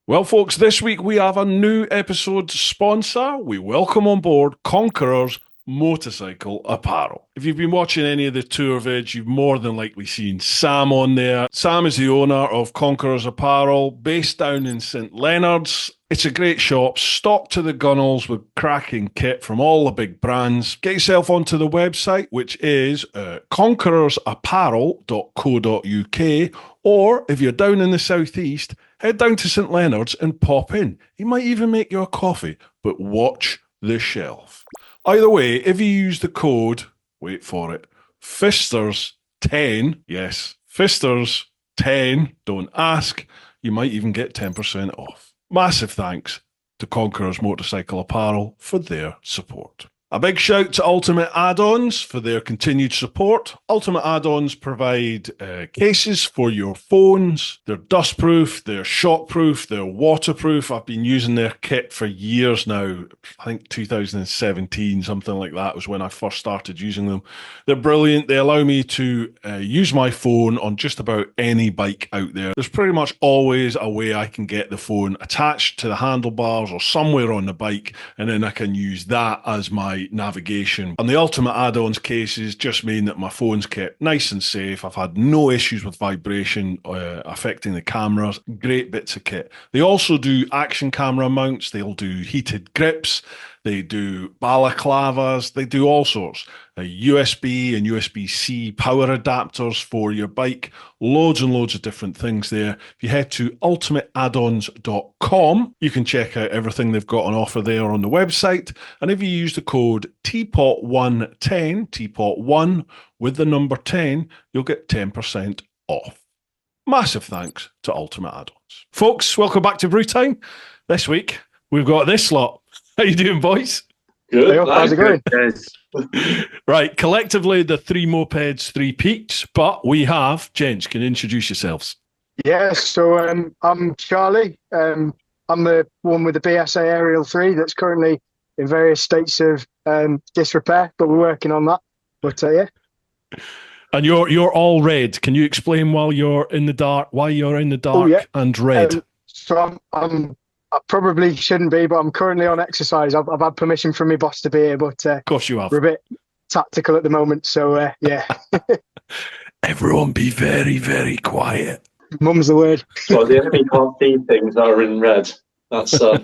Well, folks, this week we have a new episode sponsor. We welcome on board Conqueror's Motorcycle Apparel. If you've been watching any of the tour vids, you've more than likely seen Sam on there. Sam is the owner of Conqueror's Apparel, based down in St Leonards. It's a great shop, stocked to the gunnels with cracking kit from all the big brands. Get yourself onto the website, which is conquerorsapparel.co.uk, or if you're down in the southeast, head down to St Leonards and pop in. He might even make you a coffee, but watch the shelf. Either way, if you use the code, wait for it, Fisters10, yes, Fisters10, don't ask, you might even get 10% off. Massive thanks to Conqueror's Motorcycle Apparel for their support. A big shout to Ultimate Add-ons for their continued support. Ultimate Add-ons provide cases for your phones. They're dustproof, they're shockproof, they're waterproof. I've been using their kit for years now. I think 2017, something like that was when I first started using them. They're brilliant. They allow me to use my phone on just about any bike out there. There's pretty much always a way I can get the phone attached to the handlebars or somewhere on the bike, and then I can use that as my navigation. And the Ultimate Add-ons cases just mean that my phone's kept nice and safe. I've had no issues with vibration affecting the cameras. Great bits of kit. They also do action camera mounts. They'll do heated grips. They do balaclavas. They do all sorts. USB and USB-C power adapters for your bike. Loads and loads of different things there. If you head to ultimateaddons.com, you can check out everything they've got on offer there on the website. And if you use the code TeapotOne10, TeapotOne with the number 10, you'll get 10% off. Massive thanks to Ultimate Add-ons. Folks, welcome back to Brew Time. This week, we've got this lot. How you doing, boys? Good. Hey, how's it going? Right, collectively, the three mopeds, three peaks, but we have, gents, can you introduce yourselves? Yeah, so I'm Charlie. I'm the one with the BSA Aerial 3 that's currently in various states of disrepair, but we're working on that. But yeah. And you're all red. Can you explain why you're in the dark and red? So I probably shouldn't be, but I'm currently on exercise. I've had permission from my boss to be here, but of course you have. We're a bit tactical at the moment, so yeah. Everyone be very, very quiet. Mum's the word. Well, the enemy can't see things that are in red. That's a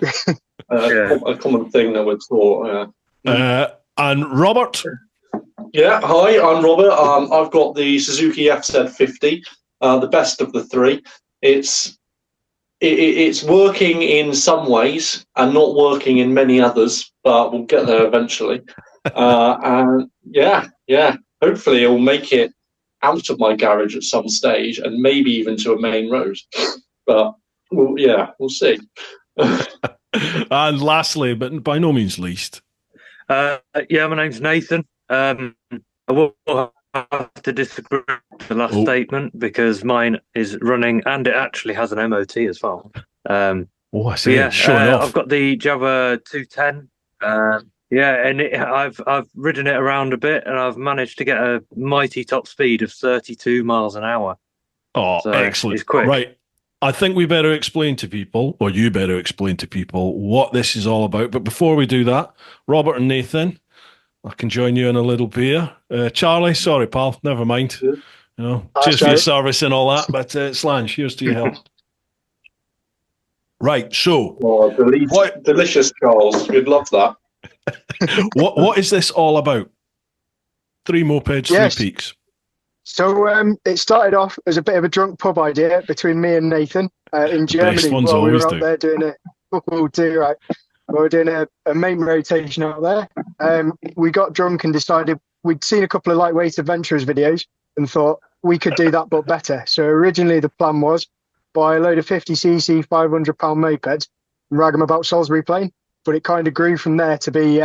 common thing that we're taught. And Robert? Yeah, hi, I'm Robert. I've got the Suzuki FZ50, the best of the three. It's working in some ways and not working in many others, but we'll get there eventually. And yeah, hopefully it'll make it out of my garage at some stage and maybe even to a main road. But we'll see. And lastly, but by no means least. My name's Nathan. I will have to disagree with the last statement because mine is running and it actually has an MOT as well. I see. Yeah, off. I've got the Java 210. And I've ridden it around a bit and I've managed to get a mighty top speed of 32 miles an hour. Oh, so excellent. It's quick. Right. I think we better explain to people, or you better explain to people, what this is all about. But before we do that, Robert and Nathan, I can join you in a little beer. Charlie, sorry, pal, never mind. Cheers for your service and all that. But Slange, cheers to your help. Right, so... Oh, delicious, Charles. We'd love that. What is this all about? Three mopeds, three peaks. So it started off as a bit of a drunk pub idea between me and Nathan in Germany. While we were out there doing a we were doing a main rotation out there. We got drunk and decided we'd seen a couple of lightweight adventurers videos and thought we could do that but better. So originally the plan was buy a load of 50cc 500-pound mopeds and rag them about Salisbury Plain. But it kind of grew from there to be,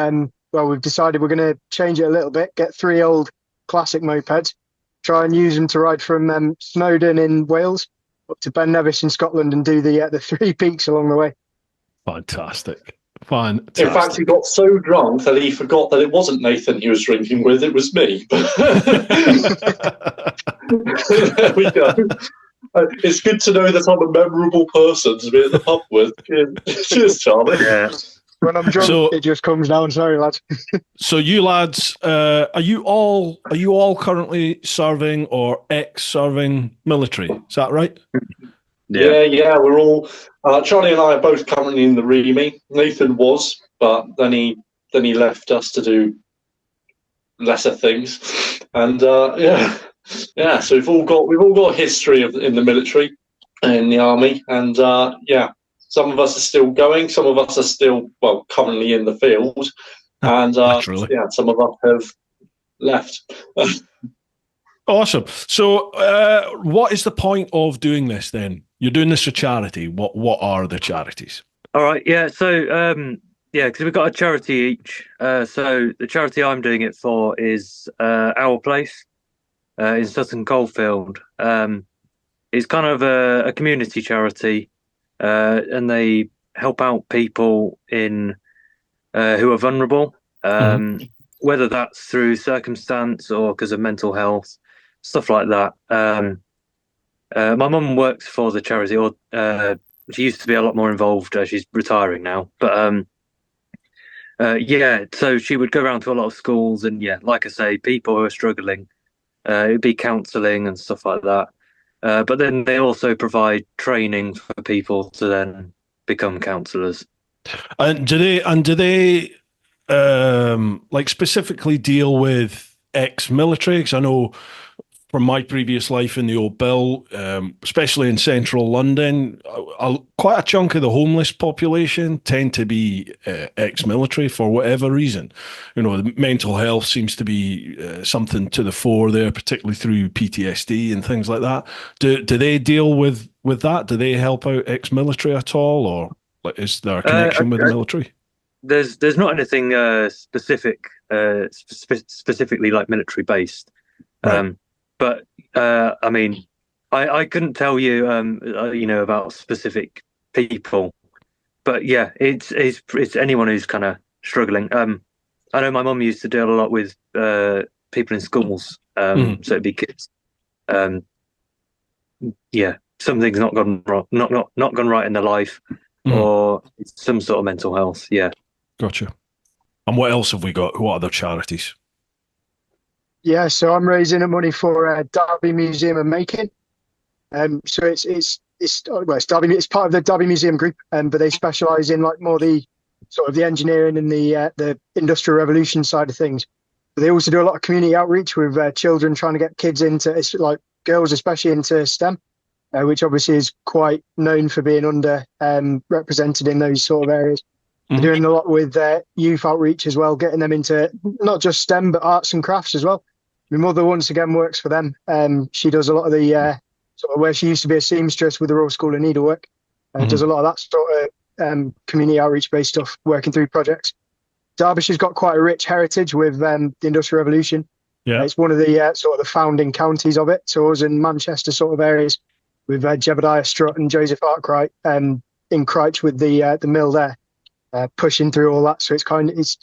we've decided we're going to change it a little bit, get three old classic mopeds, try and use them to ride from Snowdon in Wales up to Ben Nevis in Scotland and do the three peaks along the way. Fantastic. In fact, he got so drunk that he forgot that it wasn't Nathan he was drinking with, it was me. There we go. It's good to know that I'm a memorable person to be at the pub with. Cheers, Charlie. Yeah. When I'm drunk, it just comes down. Sorry, lads. So you lads, are you all currently serving or ex-serving military? Is that right? Yeah. We're all. Charlie and I are both currently in the REME. Nathan was, but then he left us to do lesser things, and yeah. So we've all got a history in the military, in the army, and some of us are still going, some of us are still currently in the field, and some of us have left. Awesome. So, what is the point of doing this then? You're doing this for charity. What are the charities? All right. Yeah. So, because we've got a charity each. So the charity I'm doing it for is Our Place in Sutton Coldfield. It's kind of a community charity, and they help out people who are vulnerable, whether that's through circumstance or because of mental health, stuff like that. My mum works for the charity, or she used to be a lot more involved. She's retiring now, but so she would go around to a lot of schools, and like I say, people who are struggling. It'd be counselling and stuff like that. But then they also provide training for people to then become counsellors. And do they like specifically deal with ex-military? Because I know from my previous life in the old Bill, especially in central London, quite a chunk of the homeless population tend to be ex-military for whatever reason. You know, the mental health seems to be something to the fore there, particularly through PTSD and things like that. Do they deal with that? Do they help out ex-military at all, or is there a connection with the military? There's not anything specifically like military based. Right. But I mean, I couldn't tell you, about specific people. But yeah, it's anyone who's kind of struggling. I know my mum used to deal a lot with people in schools, so it'd be kids. Something's not gone wrong, not gone right in their life, or some sort of mental health. Yeah, gotcha. And what else have we got? What other charities? Yeah, so I'm raising money for Derby Museum of Making. So it's Derby. It's part of the Derby Museum Group, but they specialise in like more the sort of the engineering and the Industrial Revolution side of things. But they also do a lot of community outreach with children, trying to get kids into, like girls especially, into STEM, which obviously is quite known for being under represented in those sort of areas. They're doing a lot with youth outreach as well, getting them into not just STEM but arts and crafts as well. My mother once again works for them. She does a lot of the sort of where she used to be a seamstress with the Royal School of Needlework. Does a lot of that sort of community outreach based stuff, working through projects. Derbyshire's got quite a rich heritage with the Industrial Revolution. Yeah, it's one of the sort of the founding counties of it. So us in Manchester sort of areas with Jebediah Strutt and Joseph Arkwright in Crouch with the mill there, pushing through all that. So it's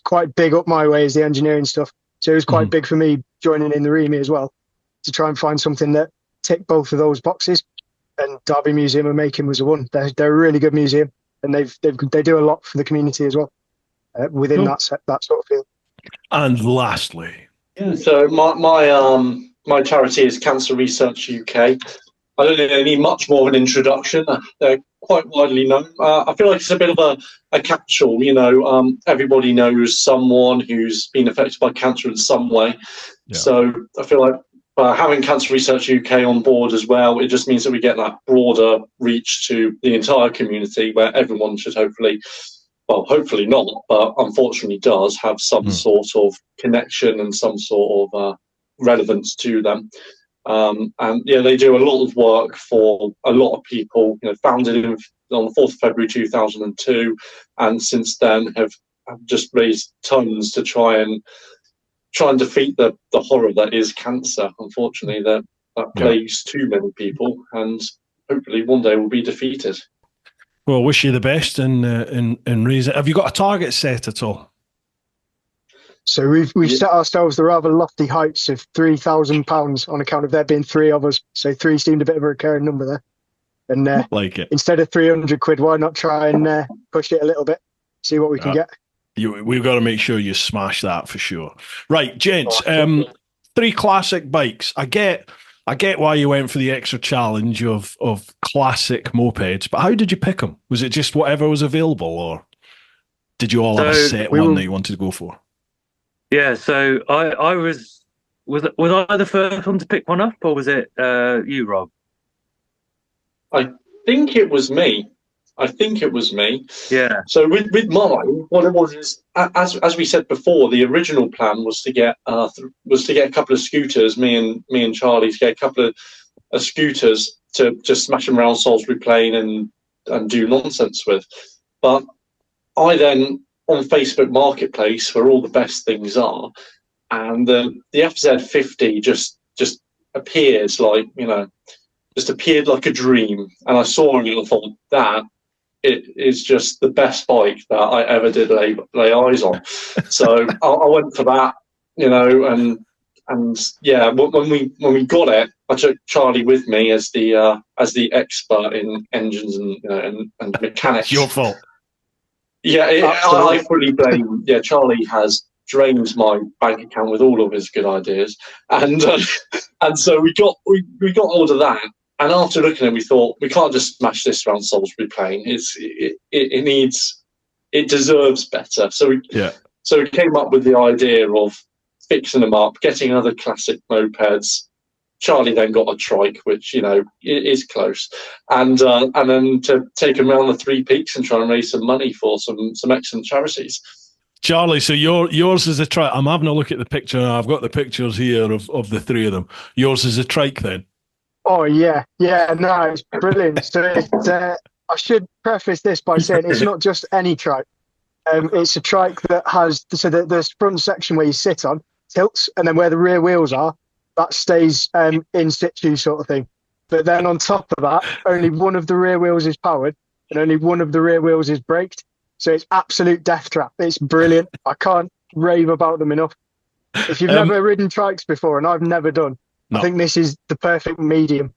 quite big up my way as the engineering stuff. So it was quite big for me joining in the REME as well, to try and find something that ticked both of those boxes. And Derby Museum of Making was the one. They're a really good museum, and they do a lot for the community as well within that sort of field. And lastly, so my charity is Cancer Research UK. I don't think they need much more of an introduction. They're quite widely known. I feel like it's a bit of a catch-all. Everybody knows someone who's been affected by cancer in some way. Yeah. So I feel like having Cancer Research UK on board as well, it just means that we get that broader reach to the entire community, where everyone should hopefully not, but unfortunately does have some sort of connection and some sort of relevance to them. They do a lot of work for a lot of people. Founded on the 4th of February 2002, and since then have just raised tons to try and defeat the horror that is cancer. Unfortunately, that plagues too many people, and hopefully one day will be defeated. Well, wish you the best in raising. Have you got a target set at all? So we've set ourselves the rather lofty heights of £3,000 on account of there being three of us. So three seemed a bit of a recurring number there. And like it. Instead of 300 quid, why not try and push it a little bit, see what we can get. We've got to make sure you smash that for sure. Right, gents, three classic bikes. I get why you went for the extra challenge of classic mopeds, but how did you pick them? Was it just whatever was available, or did you all have a set one that you wanted to go for? Yeah, so I was I the first one to pick one up, or was it you, Rob? I think it was me. Yeah. So with mine, what it was is, as we said before, the original plan was to get a couple of scooters. Me and Charlie to get a couple of scooters to just smash them around Salisbury Plain and do nonsense with. But I then, on Facebook Marketplace, where all the best things are, and the FZ50 just appears like, just appeared like a dream. And I saw it and I thought, that it is just the best bike that I ever did lay eyes on. So I went for that, and yeah, when we got it, I took Charlie with me as the expert in engines and mechanics. It's your fault. Yeah, I fully blame. Yeah, Charlie has drained my bank account with all of his good ideas, and so we got hold of that. And after looking at it, we thought, we can't just smash this around Salisbury Plain. It deserves better. So we came up with the idea of fixing them up, getting other classic mopeds. Charlie then got a trike, which is close, and then to take them around the Three Peaks and try and raise some money for some excellent charities. Charlie, so yours is a trike. I'm having a look at the picture now. I've got the pictures here of the three of them. Yours is a trike then. Oh yeah, no, it's brilliant. So I should preface this by saying it's not just any trike. It's a trike that has the front section where you sit on tilts, and then where the rear wheels are, that stays in situ sort of thing. But then on top of that, only one of the rear wheels is powered, and only one of the rear wheels is braked. So it's absolute death trap. It's brilliant. I can't rave about them enough. If you've never ridden trikes before, and I've never done. No. I think this is the perfect medium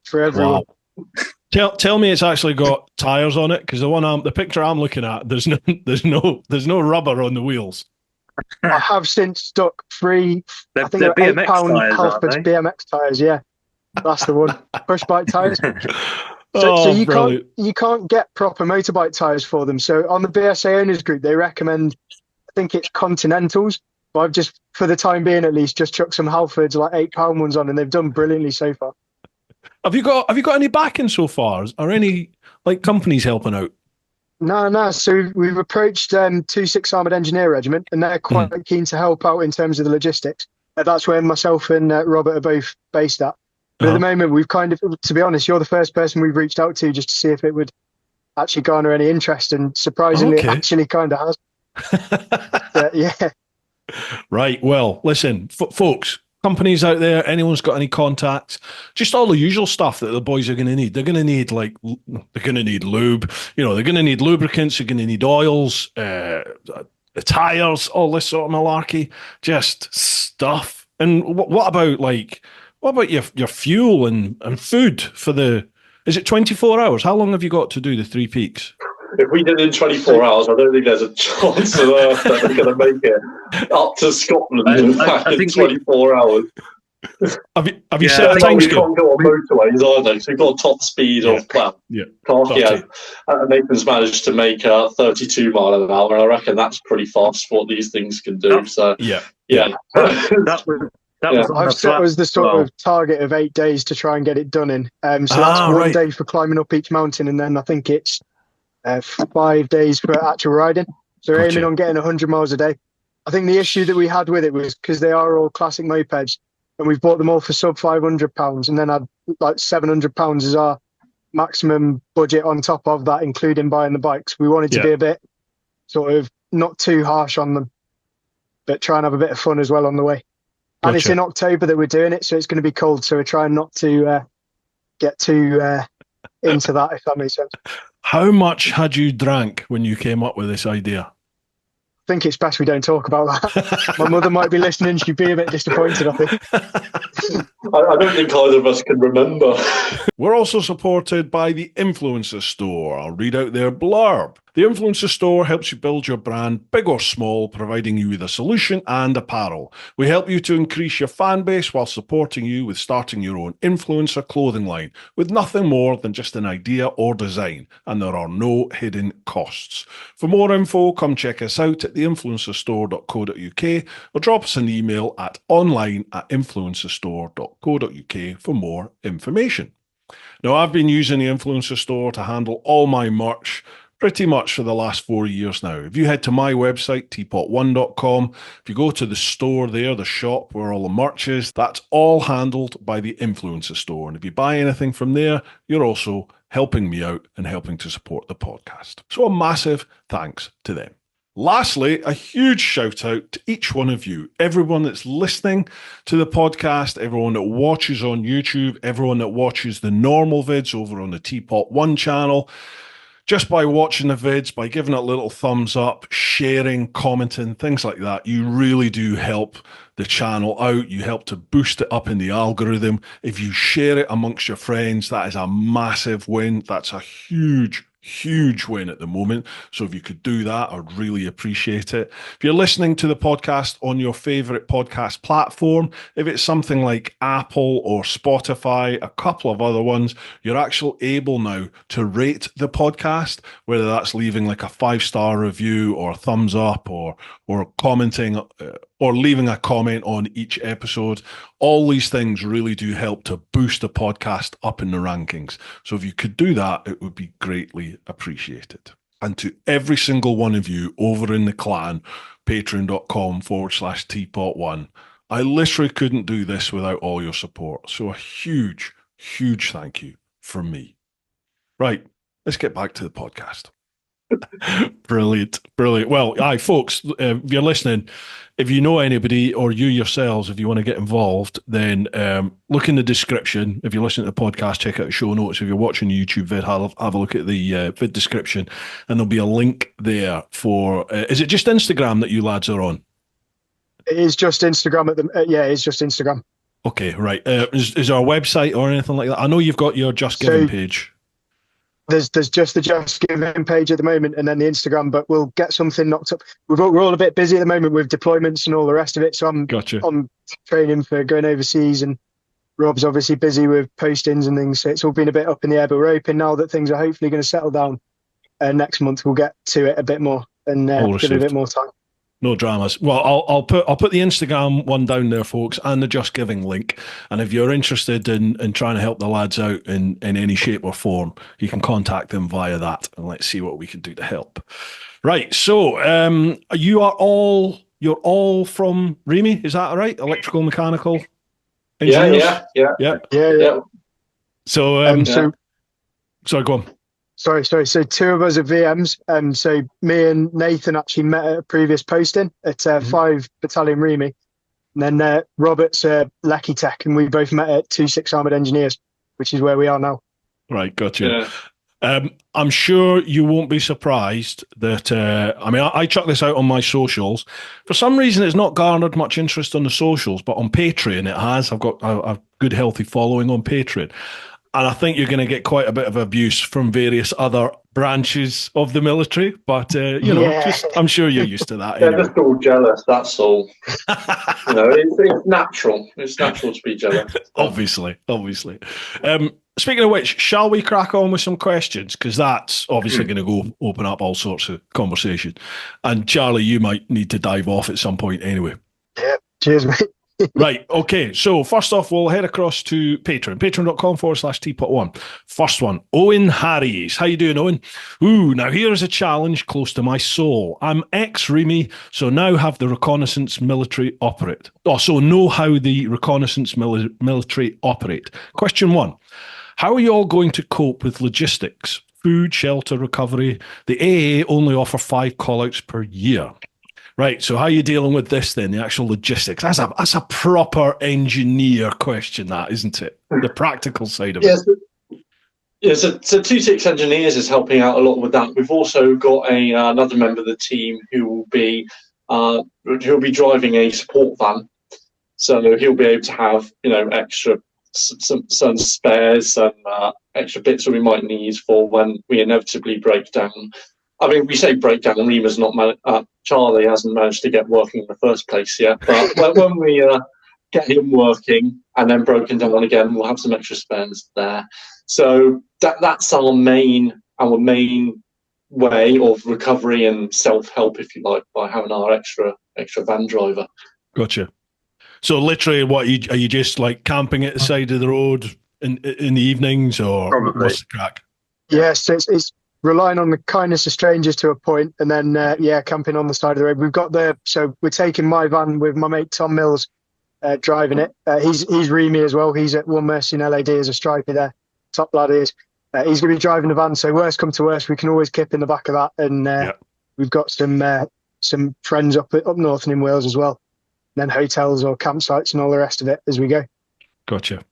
for everyone. Wow. Tell me it's actually got tires on it, because the picture I'm looking at, there's no rubber on the wheels. I have since stuck three. I think they're £8 Halfords BMX tires. Yeah, that's the one. Push bike tires. So you can't get proper motorbike tires for them. So on the BSA owners group, they recommend, I think it's Continentals. But I've just, for the time being at least, just chucked some Halfords, like £8 ones on, and they've done brilliantly so far. Have you got any backing so far? Are any companies helping out? No. So we've approached 26 Armoured Engineer Regiment, and they're quite keen to help out in terms of the logistics. That's where myself and Robert are both based at. But at the moment, we've kind of, to be honest, you're the first person we've reached out to just to see if it would actually garner any interest, and surprisingly, it actually kind of has. Yeah. Right. Well, listen, folks, companies out there, anyone's got any contacts, just all the usual stuff that the boys are going to need. They're going to need they're going to need lube. They're going to need lubricants. They're going to need oils, tires, all this sort of malarkey, just stuff. And what about your fuel and food for the? Is it 24 hours? How long have you got to do the Three Peaks? If we did it in 24 hours, I don't think there's a chance of Earth that we're going to make it up to Scotland in 24 hours. Have you set a time scale? We can't go on motorways either, so we've got a top speed of, Nathan's managed to make 32 mile an hour, and I reckon that's pretty fast for what these things can do. So, yeah. I've set as the sort of target of 8 days to try and get it done in. So that's 1 day for climbing up each mountain, and then I think it's 5 days for actual riding. So we're aiming on getting 100 miles a day. I think the issue that we had with it was because they are all classic mopeds, and we've bought them all for sub £500, and then had like £700 as our maximum budget on top of that, including buying the bikes. We wanted to be a bit sort of not too harsh on them, but try and have a bit of fun as well on the way. And it's in October that we're doing it, so it's going to be cold. So we're trying not to get too into that, if that makes sense. How much had you drank when you came up with this idea? think it's best we don't talk about that. My mother might be listening. She'd be a bit disappointed, I think. I don't think either of us can remember. We're also supported by the Influencer Store. I'll read out their blurb. The Influencer Store helps you build your brand, big or small, providing you with a solution and apparel. We help you to increase your fan base while supporting you with starting your own influencer clothing line with nothing more than just an idea or design, and there are no hidden costs. For more info, come check us out at theinfluencerstore.co.uk or drop us an email at online@influencerstore.co.uk for more information. Now, I've been using the Influencer Store to handle all my merch pretty much for the last 4 years now. If you head to my website, TeapotOne.com, if you go to the store there, the shop where all the merch is, that's all handled by the Influencer Store. And if you buy anything from there, you're also helping me out and helping to support the podcast. So a massive thanks to them. Lastly, a huge shout out to each one of you, everyone that's listening to the podcast, everyone that watches on YouTube, everyone that watches the normal vids over on the TeapotOne channel. Just by watching the vids, by giving it a little thumbs up, sharing, commenting, things like that, you really do help the channel out. You help to boost it up in the algorithm. If you share it amongst your friends, that is a massive win. That's a huge win at the moment. So if you could do that, I'd really appreciate it. If you're listening to the podcast on your favorite podcast platform, if it's something like Apple or Spotify, a couple of other ones, you're actually able now to rate the podcast, whether that's leaving like a 5-star review or a thumbs up or commenting or leaving a comment on each episode. All these things really do help to boost the podcast up in the rankings. So if you could do that, it would be greatly appreciated. And to every single one of you over in the clan, patreon.com/TeapotOne, I literally couldn't do this without all your support. So a huge thank you from me. Right, let's get back to the podcast. Brilliant. Well, aye, folks, if you're listening, if you know anybody or you yourselves, if you want to get involved, then look in the description. If you're listening to the podcast, check out the show notes. If you're watching YouTube vid, have a look at the vid description, and there'll be a link there for. Is it just Instagram that you lads are on? It is just Instagram it's just Instagram. Okay, right. Is there a website or anything like that? I know you've got your Just Giving page. There's just the Just Giving page at the moment, and then the Instagram. But we'll get something knocked up. We're all a bit busy at the moment with deployments and all the rest of it. So I'm training for going overseas, and Rob's obviously busy with postings and things. So it's all been a bit up in the air. But we're hoping now that things are hopefully going to settle down. Next month we'll get to it a bit more and give it a bit more time. No dramas. Well, I'll put the Instagram one down there, folks, and the Just Giving link. And if you're interested in trying to help the lads out in any shape or form, you can contact them via that, and let's see what we can do to help. Right. So, you're all from Remy, is that right? Electrical, mechanical engineers? Yeah. So, sorry, go on. Sorry. So 2 of us are VMs. So me and Nathan actually met at a previous posting at 5 Battalion Remy. And then Robert's Lecky Tech, and we both met at 2-6 Armoured Engineers, which is where we are now. Right, gotcha. Yeah. I'm sure you won't be surprised that, I chuck this out on my socials. For some reason, it's not garnered much interest on the socials, but on Patreon it has. I've got a good, healthy following on Patreon. And I think you're going to get quite a bit of abuse from various other branches of the military. But, I'm sure you're used to that. They're just all jealous, that's all. It's natural. It's natural to be jealous. Obviously. Speaking of which, shall we crack on with some questions? Because that's obviously going to go open up all sorts of conversation. And Charlie, you might need to dive off at some point anyway. Yeah, cheers, mate. Right, okay. So first off, we'll head across to Patreon, patreon.com/TeapotOne. First one, Owen Harries. How you doing, Owen? Now here's a challenge close to my soul. I'm ex-Remy, so now have the reconnaissance military operate. So know how the reconnaissance military operate. Question 1, how are you all going to cope with logistics? Food, shelter, recovery. The AA only offer 5 call-outs per year. Right, so how are you dealing with this then, the actual logistics? That's a proper engineer question, that, isn't it? The practical side of it. Yeah, so 26 Engineers is helping out a lot with that. We've also got another member of the team who will be driving a support van. So he'll be able to have, extra some spares and extra bits that we might need for when we inevitably break down. I mean, we say break down. Reema's not Charlie hasn't managed to get working in the first place yet. But when we get him working and then broken down again, we'll have some extra spares there. So that's our main way of recovery and self-help, if you like, by having our extra van driver. Gotcha. So literally, are you just like camping at the side of the road in the evenings, or Probably. What's the crack? Yes, it's relying on the kindness of strangers to a point, and then camping on the side of the road. So we're taking my van with my mate Tom Mills driving it. He's Reemy as well. He's at One Mercy in LAD as a striper there. Top lad is. He's going to be driving the van. So worst come to worst, we can always kip in the back of that, and we've got some friends up north and in Wales as well. Then hotels or campsites and all the rest of it as we go. Gotcha.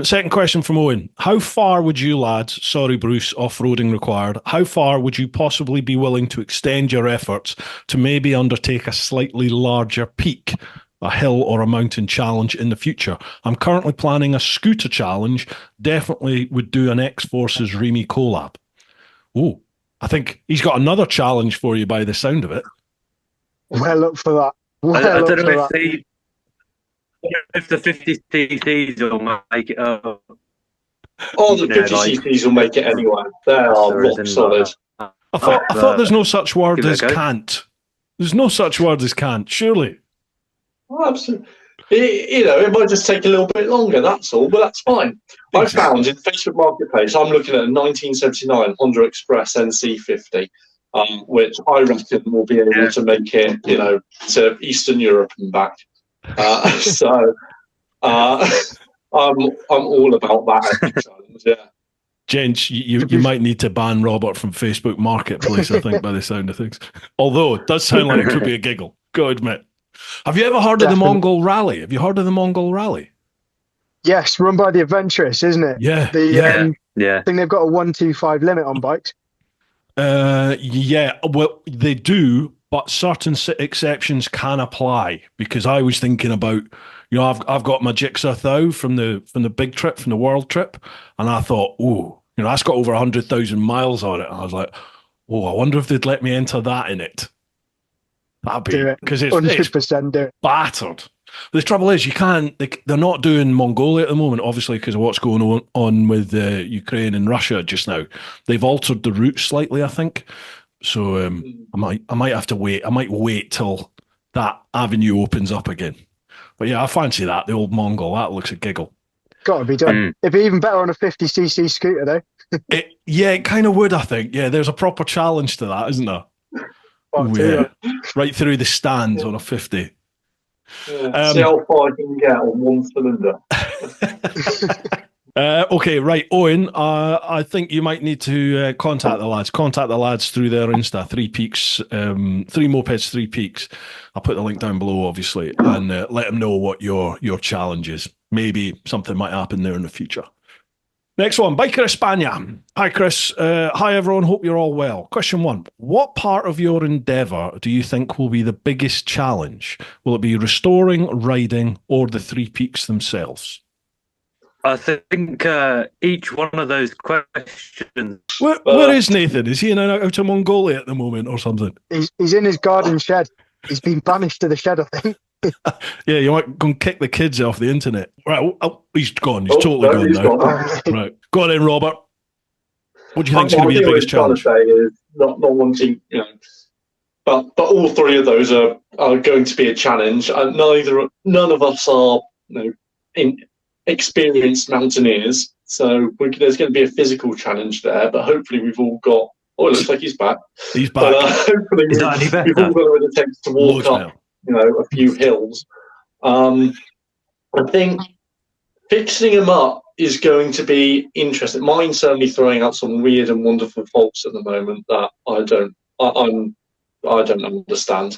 Second question from Owen. How far would you lads, sorry Bruce, off-roading required, how far would you possibly be willing to extend your efforts to maybe undertake a slightly larger peak, a hill or a mountain challenge in the future? I'm currently planning a scooter challenge. Definitely would do an X-Forces Reemy collab. Oh, I think he's got another challenge for you by the sound of it. Well, look for that. I don't know if the 50cc's will make it up. Oh, the 50cc's will make it anyway. They are rock solid. I thought there's no such word as can't. There's no such word as can't, surely. Oh, absolutely. It might just take a little bit longer, that's all, but that's fine. I found in Facebook Marketplace, I'm looking at a 1979 Honda Express NC50. Which I reckon will be able to make it, to Eastern Europe and back. So I'm all about that challenge. Yeah, Gents, you might need to ban Robert from Facebook Marketplace, I think, by the sound of things. Although it does sound like it could be a giggle. Gotta admit. Have you ever heard of the Mongol Rally? Have you heard of the Mongol Rally? Yes, run by the Adventurous, isn't it? Yeah. I think they've got a 125 limit on bikes. Well, they do, but certain exceptions can apply, because I was thinking about, I've got my Jigsaw Thou from the big trip, from the world trip, and I thought, that's got over 100,000 miles on it. And I was like, I wonder if they'd let me enter that in it. That'd be, because it's 100% do it. Battered. The trouble is, they're not doing Mongolia at the moment, obviously, because of what's going on with Ukraine and Russia just now. They've altered the route slightly, I think. So I might have to wait. I might wait till that avenue opens up again. But yeah, I fancy that, the old Mongol. That looks a giggle. Got to be done. It'd be even better on a 50cc scooter, though. It kind of would, I think. Yeah, there's a proper challenge to that, isn't there? Right through the stands on a 50. Yeah, see how far I can get on one cylinder. Okay, right, Owen. I think you might need to contact the lads. Contact the lads through their Insta. 3 Peaks, 3 Mopeds, 3 Peaks. I'll put the link down below, obviously, and let them know what your challenge is. Maybe something might happen there in the future. Next one, Biker España. Hi, Chris. Hi, everyone. Hope you're all well. Question 1. What part of your endeavour do you think will be the biggest challenge? Will it be restoring, riding, or the 3 Peaks themselves? I think each one of those questions... Where is Nathan? Is he in and out of Mongolia at the moment or something? He's in his garden shed. He's been banished to the shed, I think. Yeah, you might go and kick the kids off the internet. Right, he's gone. He's totally gone now. Right, go on in, Robert. What do you think is going to be the biggest challenge? What I'm trying to say is not wanting, but all 3 of those are going to be a challenge. None of us are, experienced mountaineers, so there's going to be a physical challenge there. But hopefully, we've all got. Oh, it looks like he's back. He's back. But hopefully, we've all got what it takes to walk up. A few hills. I think fixing them up is going to be interesting. Mine's certainly throwing out some weird and wonderful faults at the moment that I don't understand.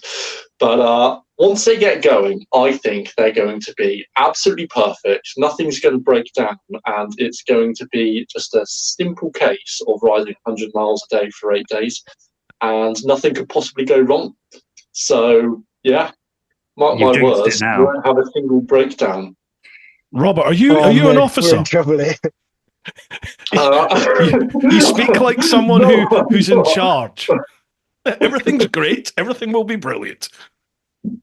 But once they get going, I think they're going to be absolutely perfect. Nothing's going to break down, and it's going to be just a simple case of riding 100 miles a day for 8 days, and nothing could possibly go wrong. So, yeah, mark my words, you won't have a single breakdown. Robert, are you an officer? We're in trouble here. You speak like someone who's in not. charge. Everything's great. Everything will be brilliant.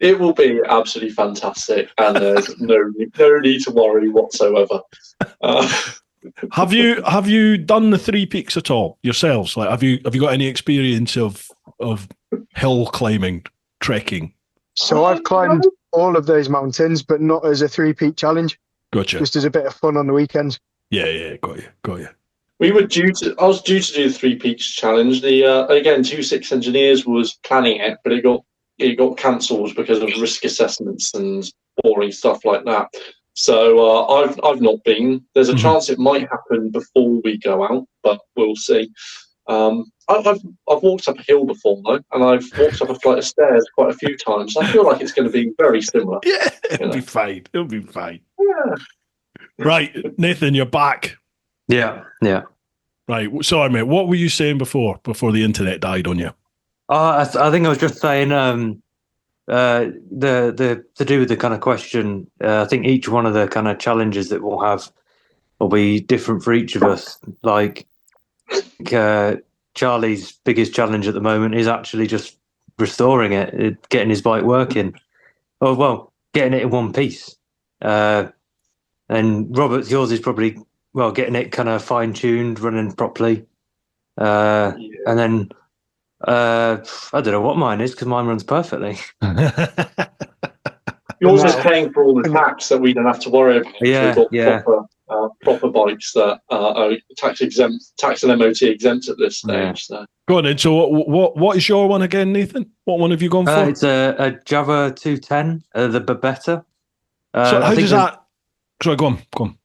It will be absolutely fantastic, and there's no need to worry whatsoever. Have you done the Three Peaks at all yourselves? Like, have you got any experience of hill climbing, trekking? So I've climbed all of those mountains, but not as a 3-peak challenge. Gotcha. Just as a bit of fun on the weekends. Yeah, got you. I was due to do the Three Peaks challenge. Again, 26 Engineers was planning it, but it got cancelled because of risk assessments and boring stuff like that. So I've not been. There's a chance it might happen before we go out, but we'll see. I've walked up a hill before though, and I've walked up a flight of stairs quite a few times. I feel like it's going to be very similar. Yeah, it'll be fine. Yeah. Right, Nathan, you're back. Yeah. Right, sorry, mate. What were you saying before the internet died on you? I think I was just saying the to do with the kind of question. I think each one of the kind of challenges that we'll have will be different for each of us. Like Charlie's biggest challenge at the moment is actually just restoring it, getting his bike working. Oh well, getting it in one piece. And Robert's, yours is probably getting it kind of fine tuned, running properly. And then I don't know what mine is because mine runs perfectly. Yours is paying for all the tax that we don't have to worry about. We've got proper bikes that are tax and MOT exempt at this stage. Yeah. So. Go on then. So what is your one again, Nathan? What one have you gone for? It's a Java 210, the Babetta. So how does that? Sorry, go on.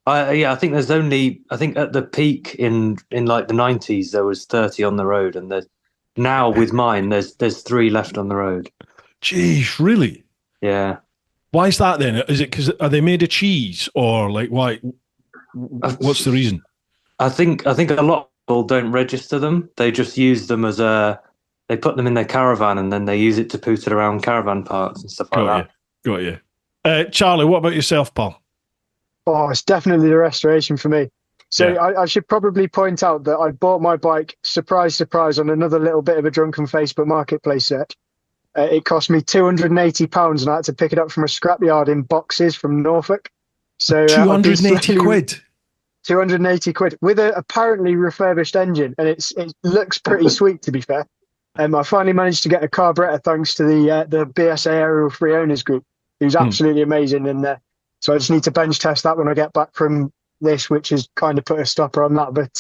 I think there's only, at the peak in like the 90s there was 30 on the road, and now with mine there's 3 left on the road. Jeez, really? Yeah. Why is that then? Is it because are they made of cheese, or like why? What's the reason? I think a lot of people don't register them. They just use them as they put them in their caravan and then they use it to put it around caravan parks and stuff like that. Got you. Charlie, what about yourself, pal? Oh, it's definitely the restoration for me. So I should probably point out that I bought my bike, surprise, on another little bit of a drunken Facebook marketplace search. It cost me £280 and I had to pick it up from a scrapyard in Boxes from Norfolk. So 280 quid? 280 quid with a apparently refurbished engine. And it looks pretty sweet, to be fair. I finally managed to get a carburetor thanks to the BSA Aerial Free Owners Group, who's absolutely amazing. And so I just need to bench test that when I get back from this, which has kind of put a stopper on that. But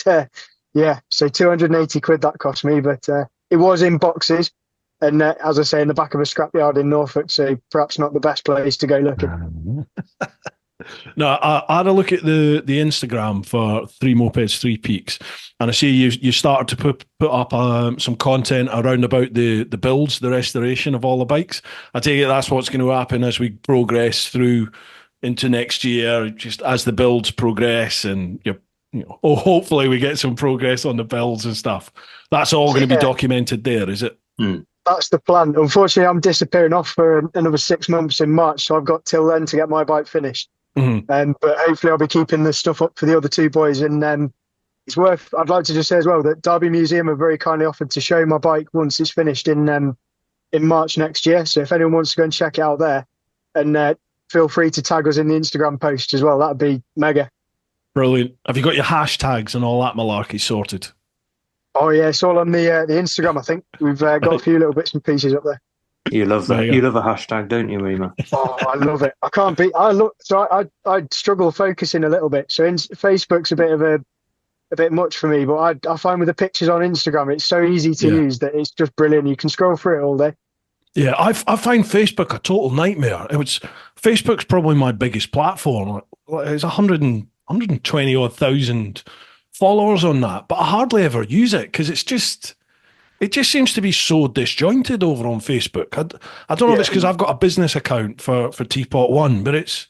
so 280 quid that cost me. But it was in Boxes. And as I say, in the back of a scrapyard in Norfolk, so perhaps not the best place to go looking. No, I had a look at the Instagram for Three Mopeds, Three Peaks, and I see you started to put up some content around about the builds, the restoration of all the bikes. I take it that's what's going to happen as we progress through into next year, just as the builds progress, and hopefully we get some progress on the builds and stuff. That's all going to be documented there, is it? That's the plan. Unfortunately, I'm disappearing off for another 6 months in March, so I've got till then to get my bike finished. But hopefully I'll be keeping the stuff up for the other 2 boys. And I'd like to just say as well that Derby Museum have very kindly offered to show my bike once it's finished in March next year. So if anyone wants to go and check it out there, and feel free to tag us in the Instagram post as well. That'd be mega. Brilliant. Have you got your hashtags and all that malarkey sorted? Oh yeah, it's all on the Instagram. I think we've got a few little bits and pieces up there. You love that. You love a hashtag, don't you, Rima? Oh, I love it. I can't beat. I struggle focusing a little bit. So Facebook's a bit much for me. But I find with the pictures on Instagram, it's so easy to use that it's just brilliant. You can scroll through it all day. Yeah, I find Facebook a total nightmare. Facebook's probably my biggest platform. It's 120 odd thousand followers on that, but I hardly ever use it because it's just It just seems to be so disjointed over on Facebook. I don't know if it's because I've got a business account for TeapotOne, but it's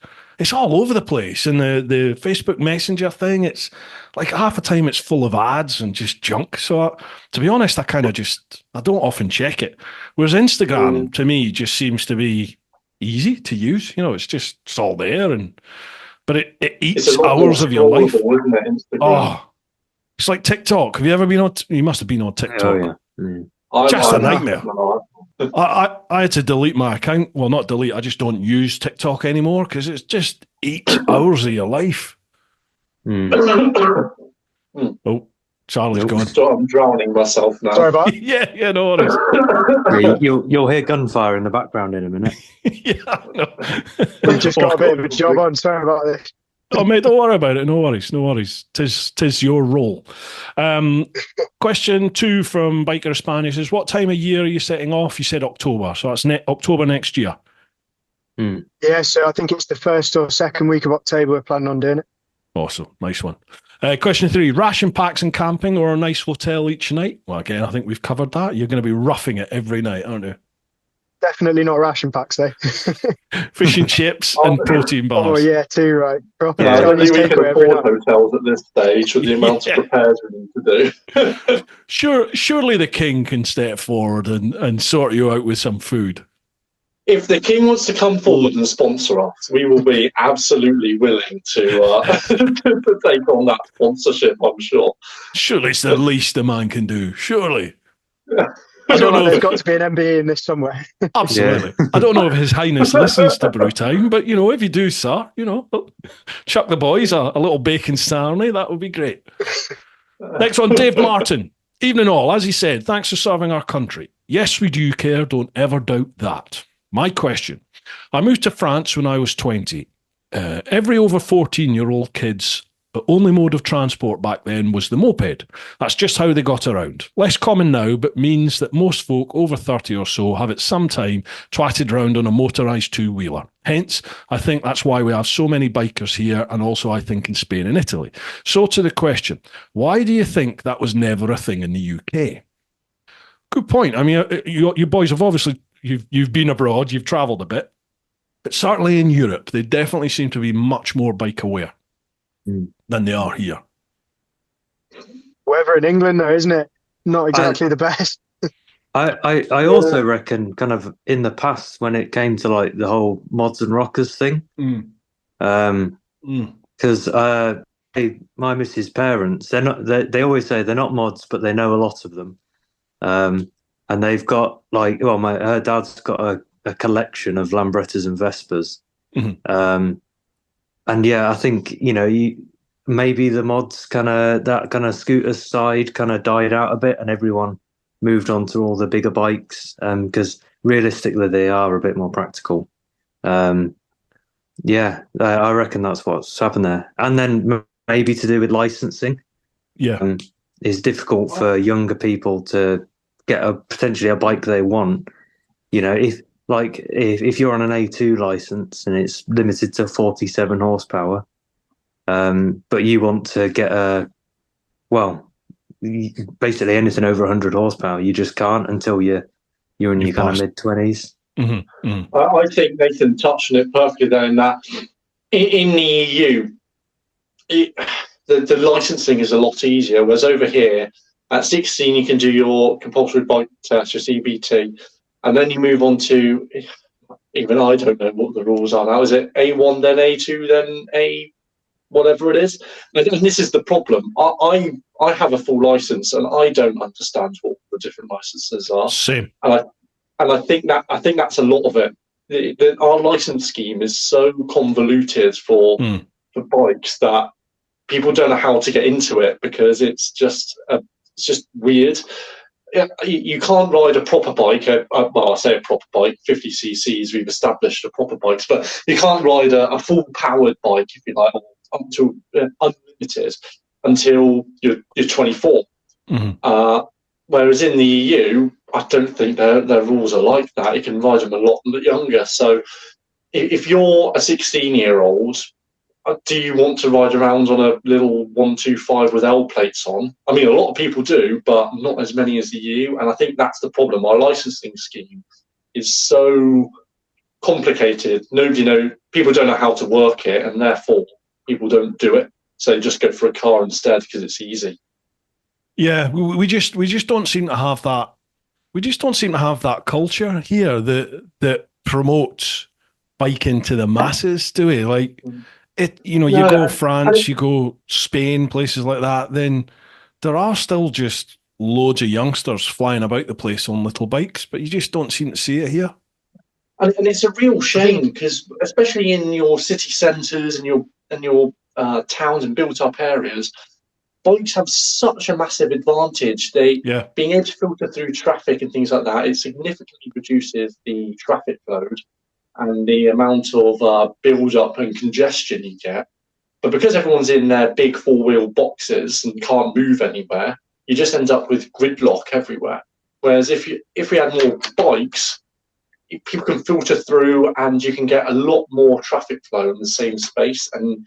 all over the place. And the Facebook Messenger thing, it's like half the time it's full of ads and just junk. So to be honest, I don't often check it. Whereas Instagram, to me, just seems to be easy to use. It's all there, but it eats hours of your life. Isn't it, Instagram? Oh, it's like TikTok. Have you ever been on? You must have been on TikTok. Oh, yeah. Just a nightmare. I had to delete my account. Well, not delete. I just don't use TikTok anymore because it's just 8 hours of your life. Oh, Charlie's gone. I'm drowning myself now. Sorry about that. yeah, no worries. You'll hear gunfire in the background in a minute. Yeah, no. We've just got a bit of a job on. Sorry about this. Oh, mate, don't worry about it. No worries. Tis your role. Question 2 from Biker Spanish is, what time of year are you setting off? You said October, so that's October next year. Yeah, so I think it's the first or second week of October we're planning on doing it. Awesome. Nice one. Question 3, ration packs and camping or a nice hotel each night? Well, again, I think we've covered that. You're going to be roughing it every night, aren't you? Definitely not ration packs, though. Fish and chips and protein bars. Oh, yeah, too right. Proper I don't think we can every afford night. hotels at this stage with the amount of repairs we need to do. Surely the king can step forward and sort you out with some food. If the king wants to come forward and sponsor us, we will be absolutely willing to take on that sponsorship, I'm sure. Surely it's the least a man can do. Surely. I don't know. There's got to be an MBE in this somewhere. Absolutely. Yeah. I don't know if His Highness listens to Brewtime, but, if you do, sir, chuck the boys a little bacon sarnie. That would be great. Next one, Dave Martin. Evening all. As he said, thanks for serving our country. Yes, we do care. Don't ever doubt that. My question. I moved to France when I was 20. Every over 14-year-old kid's only mode of transport back then was the moped. That's just how they got around. Less common now, but means that most folk over 30 or so have at some time twatted round on a motorised two-wheeler. Hence, I think that's why we have so many bikers here, and also I think in Spain and Italy. So to the question, why do you think that was never a thing in the UK? Good point. I mean, you boys have obviously, you've been abroad, you've travelled a bit, but certainly in Europe, they definitely seem to be much more bike aware than they are here. Weather in England, though, isn't it? Not exactly the best. I also reckon, kind of in the past, when it came to like the whole mods and rockers thing, because my missus' parents, they always say they're not mods, but they know a lot of them, and they've got her dad's got a collection of Lambrettas and Vespers. And yeah, I think, maybe the mods that kind of scooter side kind of died out a bit and everyone moved on to all the bigger bikes because realistically they are a bit more practical. I reckon that's what's happened there. And then maybe to do with licensing. Yeah. It's difficult for younger people to get potentially a bike they want. If you're on an A2 license and it's limited to 47 horsepower, but you want to get basically anything over 100 horsepower, you just can't until you're in your kind of mid-20s. I think Nathan touched on it perfectly there in that in the EU, the licensing is a lot easier, whereas over here, at 16 you can do your compulsory bike test, your CBT, and then you move on to, even I don't know what the rules are now. Is it A1, then A2, then A whatever it is? And this is the problem. I have a full license and I don't understand what the different licenses are. Same. And I think that's a lot of it. Our license scheme is so convoluted for bikes that people don't know how to get into it because it's just weird. You can't ride a proper bike. I say a proper bike, 50 cc's. We've established a proper bikes, but you can't ride a full powered bike if you like, up to unlimited until you're 24. Whereas in the EU, I don't think their rules are like that. You can ride them a lot younger. So if you're a 16-year-old do you want to ride around on a little 125 with L plates on? I mean, a lot of people do, but not as many as you. And I think that's the problem. Our licensing scheme is so complicated. People don't know how to work it, and therefore people don't do it. So they just go for a car instead because it's easy. Yeah, we just don't seem to have that. We just don't seem to have that culture here that promotes biking to the masses, do we? Like it, you go France, you go Spain, places like that, then there are still just loads of youngsters flying about the place on little bikes, but you just don't seem to see it here. And it's a real shame because, especially in your city centres and your towns and built-up areas, bikes have such a massive advantage. Being able to filter through traffic and things like that, it significantly reduces the traffic load and the amount of build-up and congestion you get. But because everyone's in their big four-wheel boxes and can't move anywhere, you just end up with gridlock everywhere. Whereas if we had more bikes, people can filter through and you can get a lot more traffic flow in the same space, and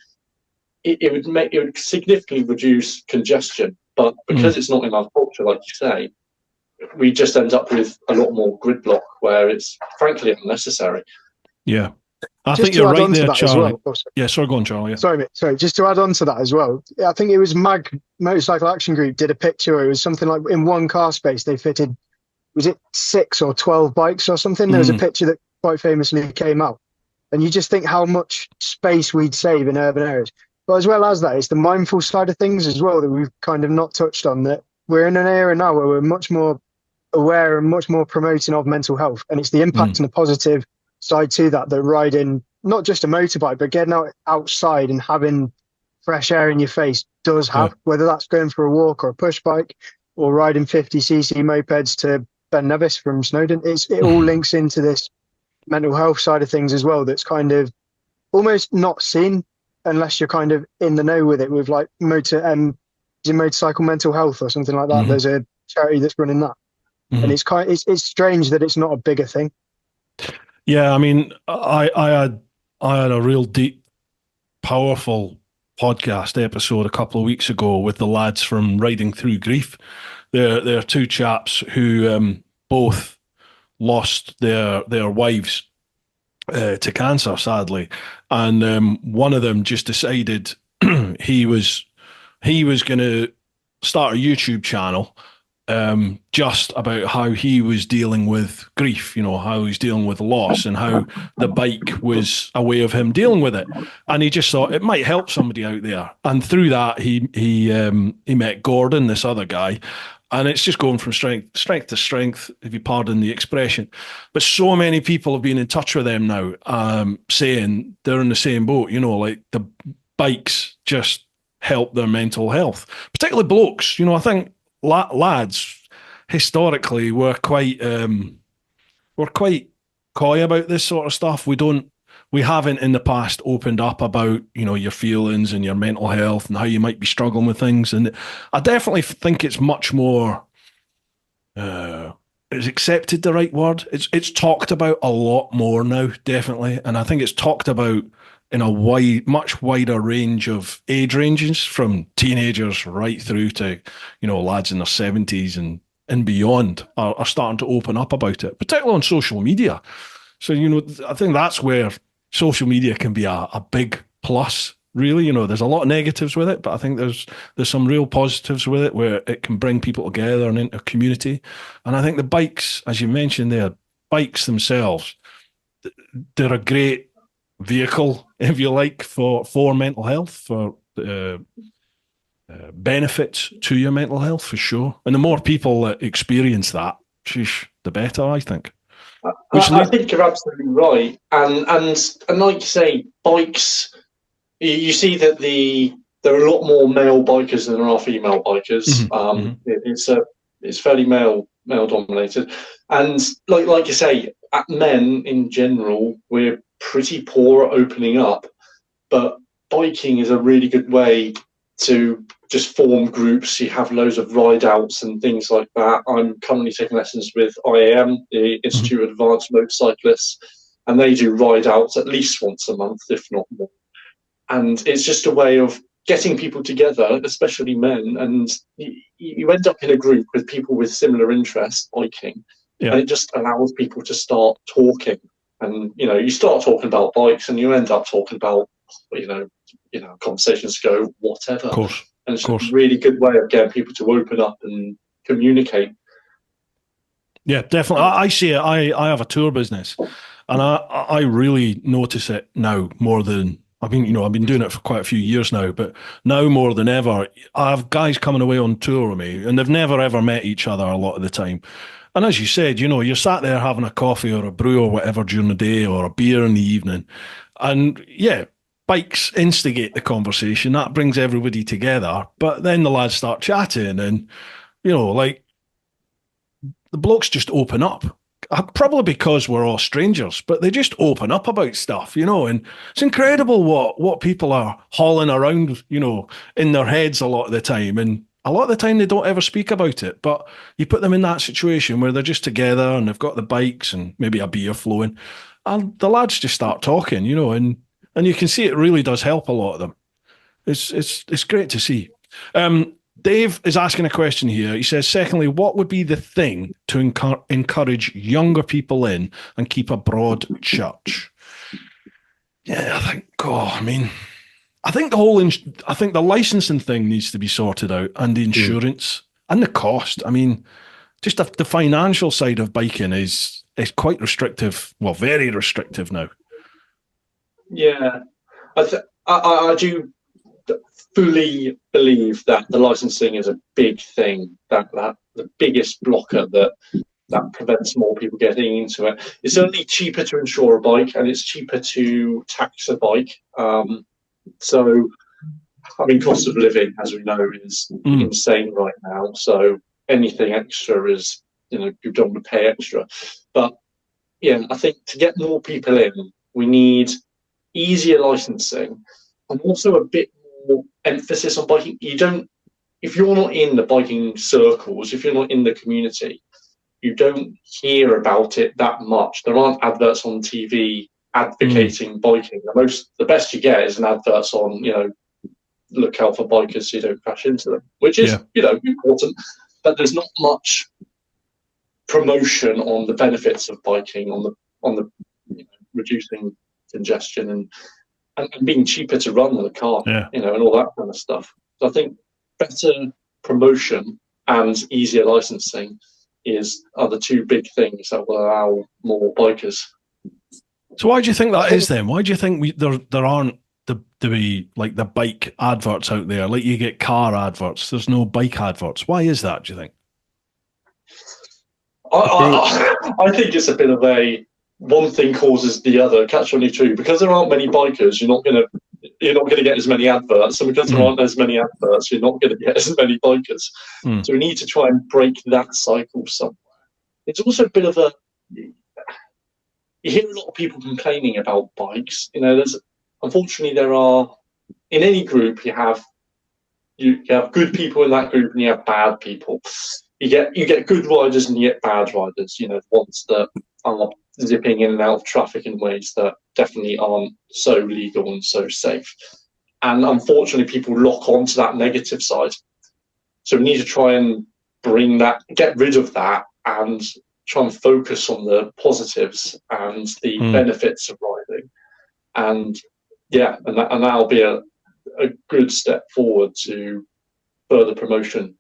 it would significantly reduce congestion. But because it's not in our culture, like you say, we just end up with a lot more gridlock where it's frankly unnecessary. Yeah. I think you're right there, Charlie. Yeah, sorry, go on, Charlie. Yeah. Sorry, just to add on to that as well. I think it was MAG Motorcycle Action Group did a picture where it was something like in one car space they fitted, was it 6 or 12 bikes or something? There was a picture that quite famously came out. And you just think how much space we'd save in urban areas. But as well as that, it's the mindful side of things as well that we've kind of not touched on, that we're in an era now where we're much more aware and much more promoting of mental health. And it's the impact and the positive side to that riding, not just a motorbike, but getting outside and having fresh air in your face does have, whether that's going for a walk or a push bike or riding 50cc mopeds to Ben Nevis from Snowdon. It all links into this mental health side of things as well. That's kind of almost not seen unless you're kind of in the know with it, with like motorcycle mental health or something like that. There's a charity that's running that, and it's strange that it's not a bigger thing. Yeah, I mean, I had a real deep, powerful podcast episode a couple of weeks ago with the lads from Riding Through Grief. They're two chaps who both lost their wives to cancer, sadly, and one of them just decided he was going to start a YouTube channel just about how he was dealing with grief, how he's dealing with loss and how the bike was a way of him dealing with it. And he just thought it might help somebody out there. And through that, he met Gordon, this other guy. And it's just going from strength to strength, if you pardon the expression. But so many people have been in touch with them now, saying they're in the same boat, like the bikes just help their mental health, particularly blokes. I think lads historically were quite coy about this sort of stuff. We haven't in the past opened up about your feelings and your mental health and how you might be struggling with things. And I definitely think it's much more is accepted the right word? It's talked about a lot more now, definitely, and I think it's talked about in a much wider range of age ranges, from teenagers right through to, lads in their 70s and beyond are starting to open up about it, particularly on social media. So, I think that's where social media can be a big plus, really. There's a lot of negatives with it, but I think there's some real positives with it where it can bring people together and into a community. And I think the bikes, as you mentioned there, bikes themselves, they're a great vehicle, if you like, for mental health, for benefits to your mental health, for sure. And the more people that experience that, the better, I think. I think you're absolutely right. And like you say, bikes, you see that there are a lot more male bikers than there are female bikers. It's fairly male dominated. And like you say, men in general, we're pretty poor at opening up, but biking is a really good way to just form groups. You have loads of ride outs and things like that. I'm currently taking lessons with IAM, the Institute of Advanced Motorcyclists, and they do ride outs at least once a month, if not more. and it's just a way of getting people together, especially men, and you end up in a group with people with similar interests, biking, and it just allows people to start talking. And you start talking about bikes, and you end up talking about conversations go whatever. Of course, and it's a really good way of getting people to open up and communicate. Yeah, definitely. I see it. I have a tour business, and I really notice it now more than I've been doing it for quite a few years now, but now more than ever, I have guys coming away on tour with me, and they've never ever met each other a lot of the time. And as you said, you're sat there having a coffee or a brew or whatever during the day, or a beer in the evening, and bikes instigate the conversation. That brings everybody together. But then the lads start chatting, and like, the blokes just open up. Probably because we're all strangers, but they just open up about stuff, and it's incredible what people are hauling around, in their heads a lot of the time. And a lot of the time they don't ever speak about it, but you put them in that situation where they're just together and they've got the bikes and maybe a beer flowing, and the lads just start talking, and you can see it really does help a lot of them. It's great to see. Dave is asking a question here. He says, secondly, what would be the thing to encourage younger people in and keep a broad church? Yeah, I think I think the licensing thing needs to be sorted out, and the insurance and the cost. Just the financial side of biking is quite restrictive. Well, very restrictive now. Yeah, I do fully believe that the licensing is a big thing, that the biggest blocker that prevents more people getting into it. It's only cheaper to insure a bike, and it's cheaper to tax a bike. So cost of living, as we know, is insane right now. So anything extra is, you don't want to pay extra. But yeah, I think to get more people in, we need easier licensing, and also a bit more emphasis on biking. If you're not in the biking circles, if you're not in the community, you don't hear about it that much. There aren't adverts on TV advocating biking. The best you get is an adverts on, look out for bikers so you don't crash into them, which is, important. But there's not much promotion on the benefits of biking, on the reducing congestion and being cheaper to run than a car, and all that kind of stuff. So I think better promotion and easier licensing are the two big things that will allow more bikers. So why do you think that is then? Why do you think there aren't the bike adverts out there? Like, you get car adverts, there's no bike adverts. Why is that, do you think? I think it's a bit of one thing causes the other, catch-22. Because there aren't many bikers, you're not going to get as many adverts, and because there aren't as many adverts, you're not going to get as many bikers. So we need to try and break that cycle somewhere. It's also a bit of you hear a lot of people complaining about bikes. Unfortunately, there are, in any group, you have good people in that group and you have bad people. You get good riders and you get bad riders. The ones that are zipping in and out of traffic in ways that definitely aren't so legal and so safe. And unfortunately, people lock onto that negative side. So we need to try and get rid of that, and try and focus on the positives and the benefits of riding. And that'll be a good step forward to further promotion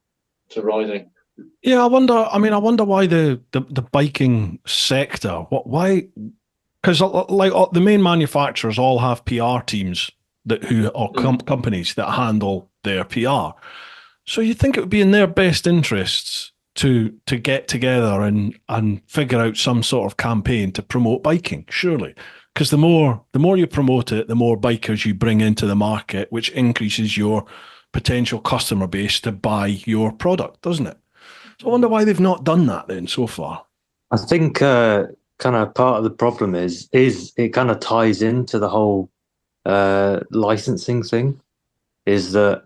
to riding. Yeah, I wonder why the biking sector, why? Because the main manufacturers all have PR teams companies that handle their PR. So you think it would be in their best interests to get together and figure out some sort of campaign to promote biking, surely? Because the more you promote it, the more bikers you bring into the market, which increases your potential customer base to buy your product, doesn't it? So I wonder why they've not done that then so far. I think kind of part of the problem is it kind of ties into the whole licensing thing. Is that,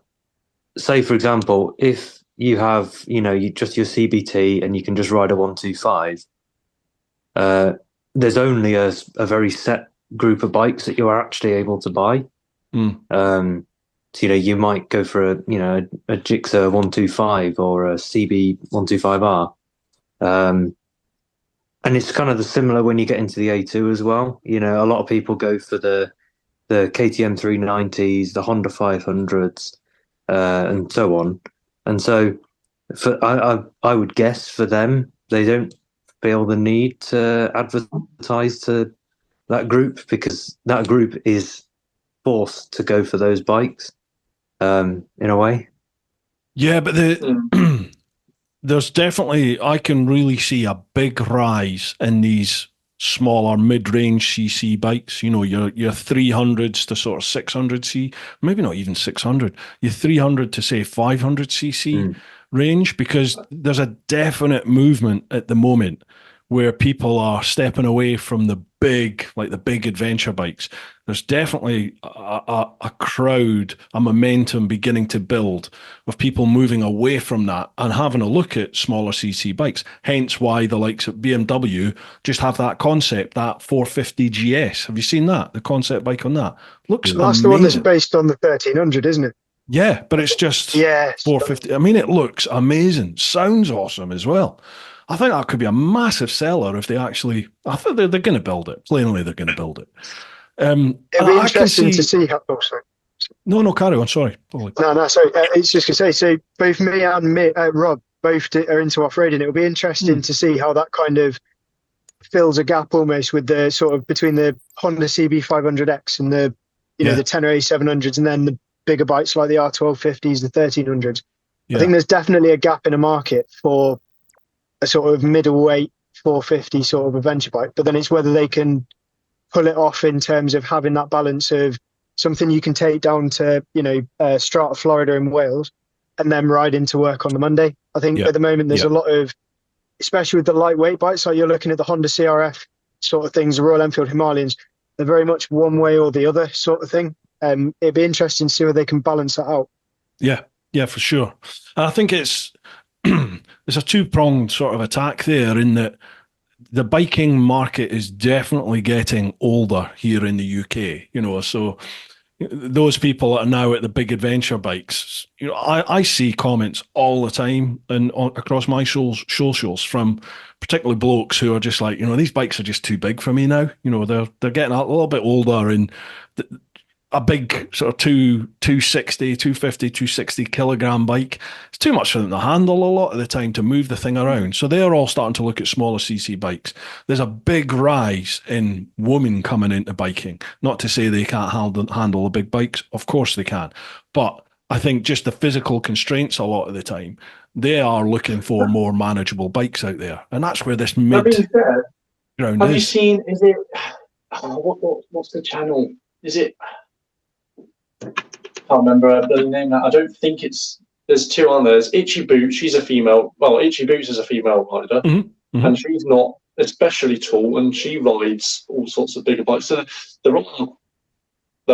say for example, if you have you just your CBT and you can just ride a 125, there's only a very set group of bikes that you're actually able to buy. So, you might go for a Gixxer 125 or a CB 125R. And it's kind of the similar when you get into the A2 as well. A lot of people go for the KTM 390s, the Honda 500s, and so on. And so, I would guess for them, they don't feel the need to advertise to that group, because that group is forced to go for those bikes, in a way. Yeah, but there's definitely, I can really see a big rise in these smaller mid-range CC bikes. Your 300s to sort of 600C, maybe not even 600. Your 300 to say 500cc range, because there's a definite movement at the moment where people are stepping away from the big adventure bikes. There's definitely a crowd, a momentum beginning to build of people moving away from that and having a look at smaller CC bikes. Hence why the likes of BMW just have that concept, that 450 GS. Have you seen that? The concept bike on that looks amazing. That's the one that's based on the 1300, isn't it? Yeah, but it's just 450. I mean, it looks amazing. Sounds awesome as well. I think that could be a massive seller if they actually. I think they're going to build it. Plainly, they're going to build it. It'll be interesting to see how. Oh, sorry. No, carry on. Sorry. No, sorry. It's just to say. So both me and Rob both are into off-roading. It'll be interesting to see how that kind of fills a gap almost with the sort of between the Honda CB500X and the the Tenere A700s, and then the bigger bikes like the R1250s, the 1300s. I think there's definitely a gap in the market for a sort of middleweight 450 sort of adventure bike, but then it's whether they can pull it off in terms of having that balance of something you can take down to Strata, Florida and Wales, and then ride into work on the Monday. I think at the moment there's a lot of, especially with the lightweight bikes, like you're looking at the Honda CRF sort of things, the Royal Enfield Himalayans, they're very much one way or the other sort of thing. It'd be interesting to see whether they can balance that out. Yeah, for sure. And I think it's a two-pronged sort of attack there, in that the biking market is definitely getting older here in the UK, so those people that are now at the big adventure bikes, I see comments all the time and across my socials from particularly blokes who are just like, these bikes are just too big for me now. They're getting a little bit older, and a big sort of 250, 260 kilogram bike, it's too much for them to handle a lot of the time to move the thing around. So they're all starting to look at smaller CC bikes. There's a big rise in women coming into biking. Not to say they can't handle the big bikes. Of course they can. But I think just the physical constraints a lot of the time, they are looking for more manageable bikes out there. And that's where this mid-ground is. Have you seen, is it, what's the channel? Is it, I can't remember the name now. I don't think there's two on there. There's Itchy Boots. She's a female. Well, Itchy Boots is a female rider, and she's not especially tall, and she rides all sorts of bigger bikes. So there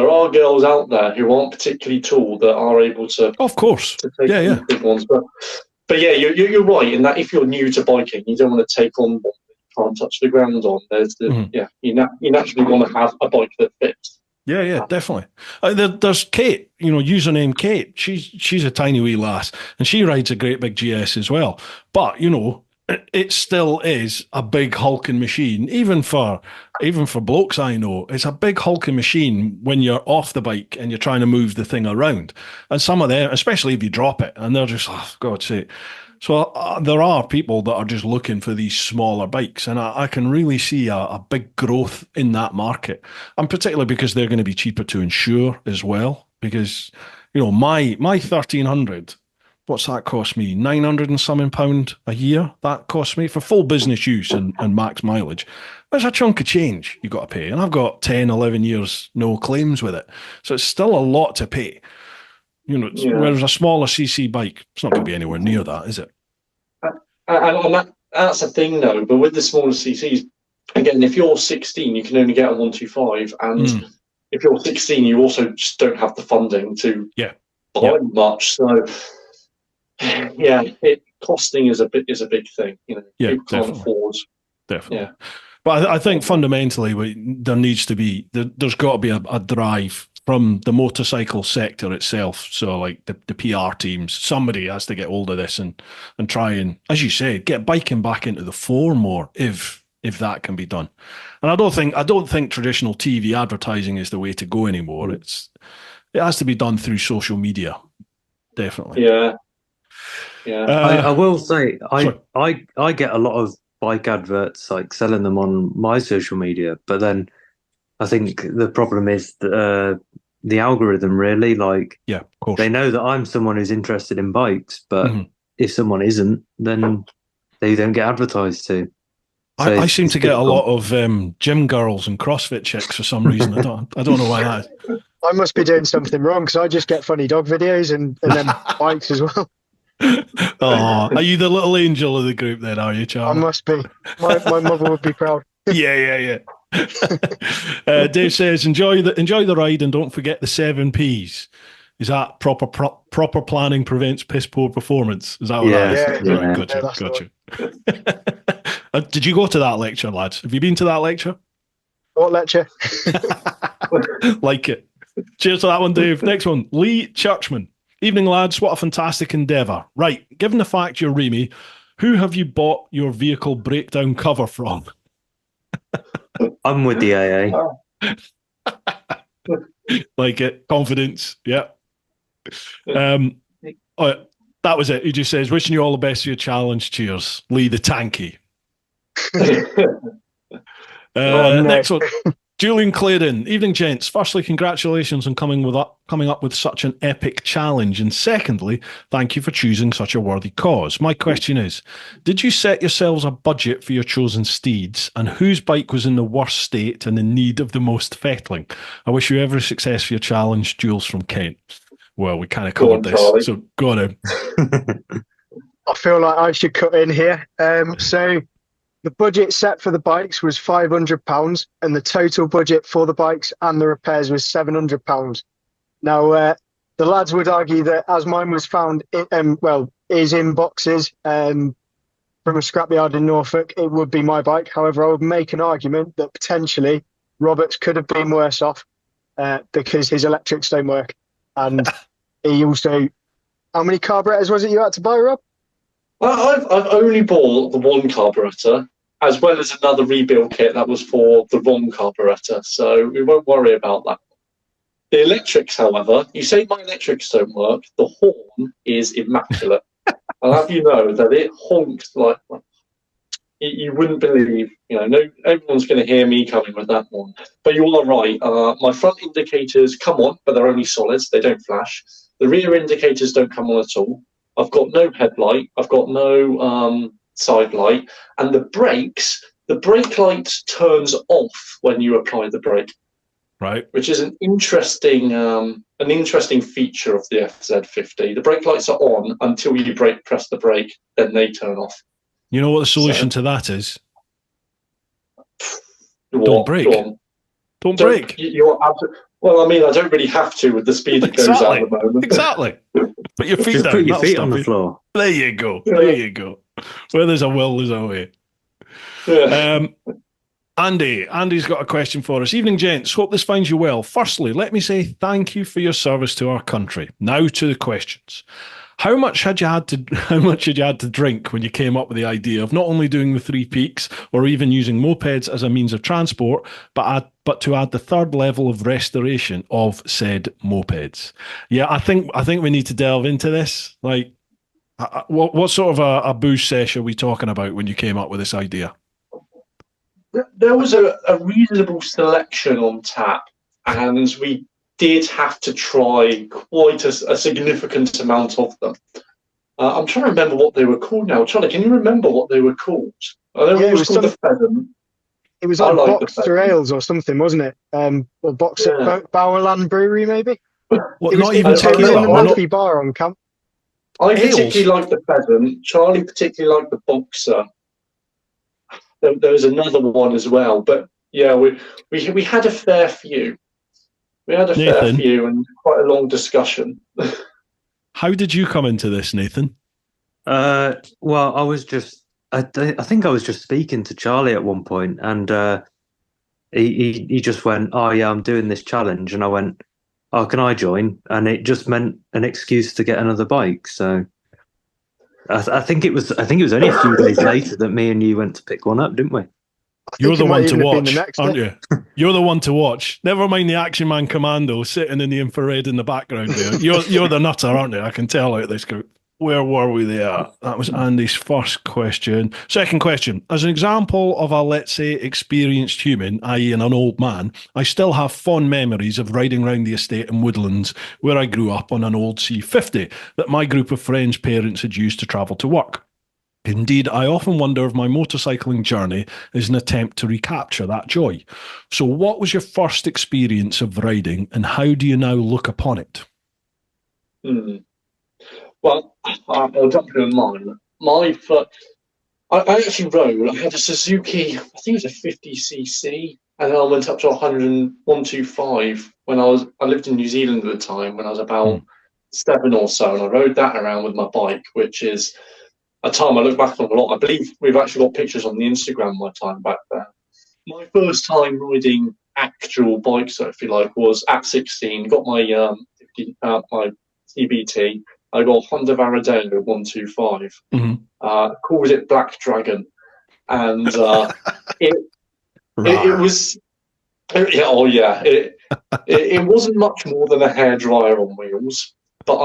are girls out there who aren't particularly tall that are able to. Of course. To take big ones, but yeah, you're right in that if you're new to biking, you don't want to take on one that you can't touch the ground on. There's you naturally want to have a bike that fits. Yeah, definitely. There's Kate, username Kate. She's a tiny wee lass, and she rides a great big GS as well. But it still is a big hulking machine. Even for blokes I know, it's a big hulking machine when you're off the bike and you're trying to move the thing around. And some of them, especially if you drop it, and they're just, oh, God's sake. So there are people that are just looking for these smaller bikes, and I can really see a big growth in that market, and particularly because they're going to be cheaper to insure as well. Because my 1300, what's that cost me? 900 and something pound a year. That cost me for full business use and max mileage. There's a chunk of change you got to pay, and I've got 10, 11 years no claims with it, so it's still a lot to pay. Whereas a smaller CC bike, it's not going to be anywhere near that, is it? And that's a thing, though. But with the smaller CCs, again, if you're 16, you can only get a 125, and if you're 16, you also just don't have the funding to buy much. So, costing is a big thing. People can't afford. Definitely. But I think fundamentally, there needs to be, there's got to be a drive from the motorcycle sector itself. So like the PR teams, somebody has to get hold of this and try and, as you said, get biking back into the fore more if that can be done. And I don't think traditional TV advertising is the way to go anymore. It has to be done through social media. Definitely. Yeah. I will say I get a lot of bike adverts, like selling them on my social media, but then I think the problem is the algorithm, really. Like, yeah, of course. They know that I'm someone who's interested in bikes, but if someone isn't, then they don't get advertised to. So I seem to get a lot of gym girls and CrossFit chicks for some reason. I don't know why that is. I must be doing something wrong because I just get funny dog videos and then bikes as well. Oh, are you the little angel of the group then, are you, Charlie? I must be. My mother would be proud. Yeah. Dave says, enjoy the ride and don't forget the 7 Ps. Is that proper planning prevents piss poor performance? Is that what that is? Yeah. Right, gotcha. Did you go to that lecture, lads? Have you been to that lecture? What lecture? Like it. Cheers to that one, Dave. Next one, Lee Churchman. Evening, lads. What a fantastic endeavour. Right, given the fact you're Remy, who have you bought your vehicle breakdown cover from? I'm with the AA. Like it. Confidence. Yeah. That was it. He just says, wishing you all the best for your challenge. Cheers. Lee the Tanky. Next one. Julian Claydon. Evening, gents. Firstly, congratulations on coming up with such an epic challenge. And secondly, thank you for choosing such a worthy cause. My question is, did you set yourselves a budget for your chosen steeds? And whose bike was in the worst state and in need of the most fettling? I wish you every success for your challenge. Jules from Kent. Well, we kind of covered this. Charlie. So go on in. I feel like I should cut in here. So the budget set for the bikes was £500 and the total budget for the bikes and the repairs was £700. Now, the lads would argue that as mine was found, is in boxes from a scrapyard in Norfolk, it would be my bike. However, I would make an argument that potentially Roberts could have been worse off because his electrics don't work. And he also, how many carburetors was it you had to buy, Rob? Well, I've only bought the one carburetor, as well as another rebuild kit that was for the wrong carburetor, so we won't worry about that. The electrics, however, you say my electrics don't work, the horn is immaculate. I'll have you know that it honks like you wouldn't believe. No, everyone's going to hear me coming with that one. But you are right. My front indicators come on, but they're only solids. They don't flash. The rear indicators don't come on at all. I've got no headlight. I've got no side light. And the brake light turns off when you apply the brake. Right. Which is an interesting feature of the FZ50. The brake lights are on until you press the brake, then they turn off. You know what the solution to that is? Don't brake. Don't brake. Well, I mean, I don't really have to with the speed it goes at the moment. Exactly. Put your feet down. Put your feet on the floor. There you go. There you go. Where there's a will, there's a way. Yeah. Andy's got a question for us. Evening, gents. Hope this finds you well. Firstly, let me say thank you for your service to our country. Now to the questions. How much had you had to drink when you came up with the idea of not only doing the 3 peaks or even using mopeds as a means of transport, but to add the third level of restoration of said mopeds? Yeah, I think we need to delve into this. Like, what sort of a booze sesh are we talking about when you came up with this idea? There was a reasonable selection on tap, and we did have to try quite a significant amount of them. I'm trying to remember what they were called now. Charlie, can you remember what they were called? I know it was called the Pheasant. It was like Boxer Ales or something, wasn't it? Or Boxer Bowerland Brewery, maybe? What, not even tequila? It was in the monthly bar on camp. I particularly liked the Pheasant. Charlie particularly liked the Boxer. There was another one as well, but yeah, we had a fair few. We had a fair few and quite a long discussion. How did you come into this, Nathan? Well, I think I was just speaking to Charlie at one point, and he just went, "Oh yeah, I'm doing this challenge," and I went, "Oh, can I join?" And it just meant an excuse to get another bike. So I think it was only a few days later that me and you went to pick one up, didn't we? You're the one to watch, the aren't you? You're the one to watch. Never mind the Action Man Commando sitting in the infrared in the background there. You're the nutter, aren't you? I can tell out this group. Where were we there? That was Andy's first question. Second question. As an example of a, let's say, experienced human, i.e. an old man, I still have fond memories of riding around the estate in Woodlands where I grew up on an old C50 that my group of friends' parents had used to travel to work. Indeed, I often wonder if my motorcycling journey is an attempt to recapture that joy. So what was your first experience of riding and how do you now look upon it? Well, I'll jump in mine. I actually rode. I had a Suzuki, I think it was a 50cc, and then I went up to 125 when I lived in New Zealand at the time when I was about 7 or so, and I rode that around with my bike, which is a time I look back on a lot. I believe we've actually got pictures on the Instagram of my time back there. My first time riding actual bike, so if you like, was at 16. Got my my CBT. I got Honda Varadero 125. Called it Black Dragon, and it was it wasn't much more than a hairdryer on wheels. But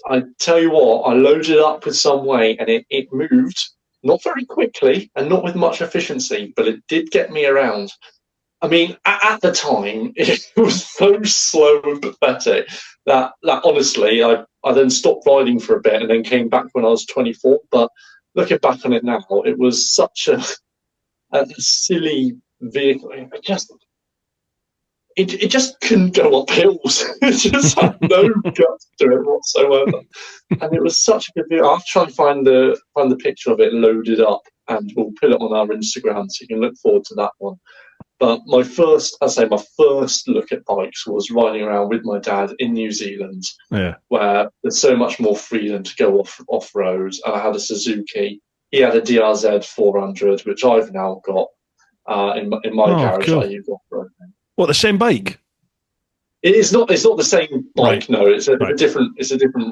I tell you what, I loaded up with some weight, and it moved not very quickly and not with much efficiency, but it did get me around. I mean, at the time, it was so slow and pathetic that honestly, I then stopped riding for a bit and then came back when I was 24. But looking back on it now, it was such a silly vehicle. It just couldn't go up hills. It just had no guts to it whatsoever. And it was such a good vehicle. I'll try and find the picture of it loaded up, and we'll put it on our Instagram so you can look forward to that one. But my first look at bikes was riding around with my dad in New Zealand, where there's so much more freedom to go off road. And I had a Suzuki. He had a DRZ 400, which I've now got in my garage. Cool. I use off road. What, the same bike? It's not the same bike. Right. No, it's a different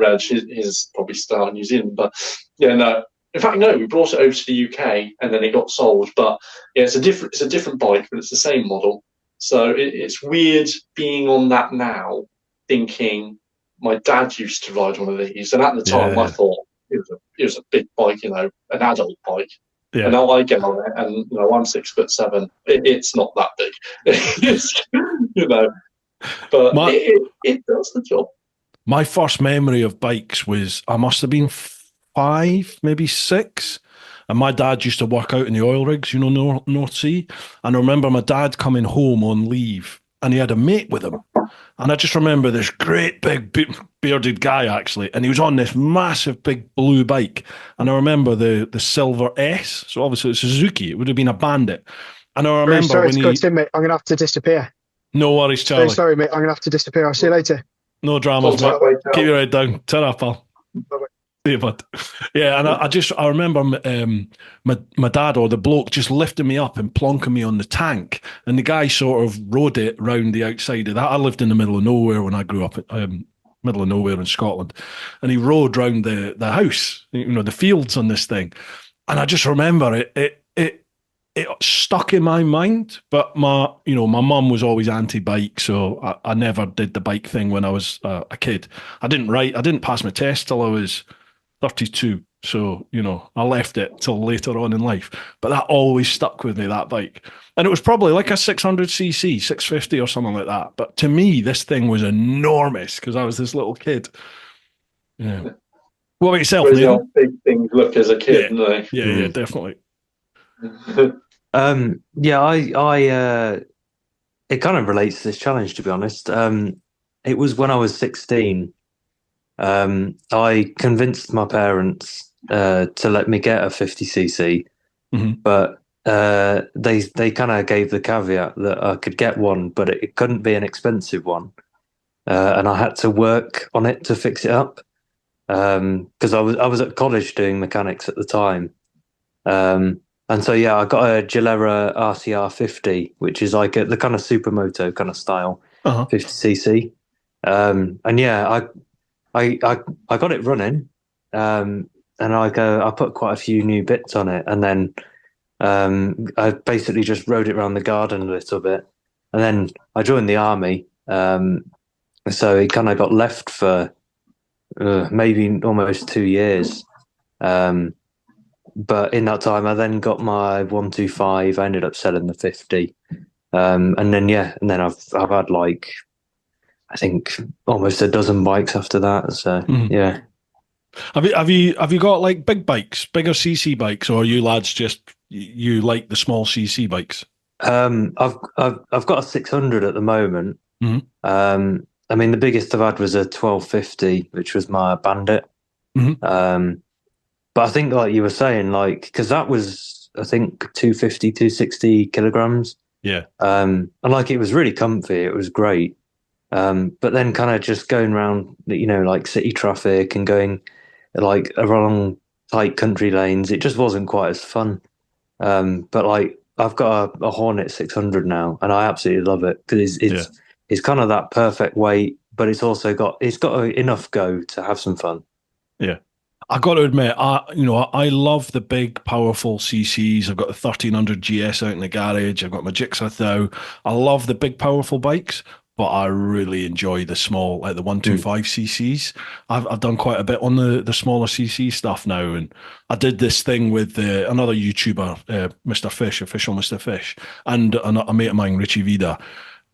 reg. His probably still out in New Zealand, but yeah, no. In fact, no, we brought it over to the UK and then it got sold. But yeah, it's a different bike, but it's the same model. So it's weird being on that now, thinking my dad used to ride one of these, and at the time I thought it was a big bike, an adult bike. Yeah. And now I get on it, and I'm 6'7". It's not that big, but it does the job. My first memory of bikes was I must have been 5, maybe 6, and my dad used to work out in the oil rigs, North Sea. And I remember my dad coming home on leave, and he had a mate with him. And I just remember this great big bearded guy, actually, and he was on this massive big blue bike. And I remember the Silver S, so obviously it's Suzuki. It would have been a Bandit. And I remember mate, I'm going to have to disappear. No worries, Charlie. Sorry, mate, I'm going to have to disappear. I'll see you later. No dramas, mate. Keep your head down. Turn up, pal. Bye-bye. Yeah, but yeah, and I remember my dad or the bloke just lifting me up and plonking me on the tank, and the guy sort of rode it round the outside of that. I lived in the middle of nowhere when I grew up, middle of nowhere in Scotland, and he rode round the house, the fields on this thing, and I just remember it stuck in my mind. But my mum was always anti-bike, so I never did the bike thing when I was a kid. I didn't pass my test till I was 32, so I left it till later on in life, but that always stuck with me, that bike. And it was probably like a 600cc 650 or something like that, but to me this thing was enormous because I was this little kid. Yeah. What about yourself, Neil? Big things look as a kid, yeah, definitely. I it kind of relates to this challenge, to be honest. It was when I was 16. I convinced my parents to let me get a 50cc, but they kind of gave the caveat that I could get one, but it couldn't be an expensive one, and I had to work on it to fix it up because I was at college doing mechanics at the time, and so I got a Gilera RCR 50, which is like the kind of supermoto kind of style 50cc. And yeah, I got it running, and I put quite a few new bits on it, and then I basically just rode it around the garden a little bit, and then I joined the army. So it kind of got left for maybe almost 2 years. But in that time, I then got my 125. I ended up selling the 50, and then I've had like I think almost a dozen bikes after that. So yeah. Have you got like big bikes, bigger CC bikes, or are you lads just you like the small CC bikes? I've got a 600 at the moment. I mean, the biggest I've had was a 1250, which was my Bandit. But I think, like you were saying, like because that was I think 250, 260 kilograms. Yeah. And like it was really comfy. It was great. But then kind of just going around, like city traffic and going like along tight country lanes, it just wasn't quite as fun. But like I've got a Hornet 600 now, and I absolutely love it because it's kind of that perfect weight, but it's got enough go to have some fun. Yeah. I got to admit, I love the big, powerful CCs. I've got the 1300 GS out in the garage. I've got my Jigsaw Thou. I love the big, powerful bikes, but I really enjoy the small, like the 125 CCs. I've done quite a bit on the smaller CC stuff now, and I did this thing with another YouTuber, Mr. Fish, official Mr. Fish, and a mate of mine, Richie Vida.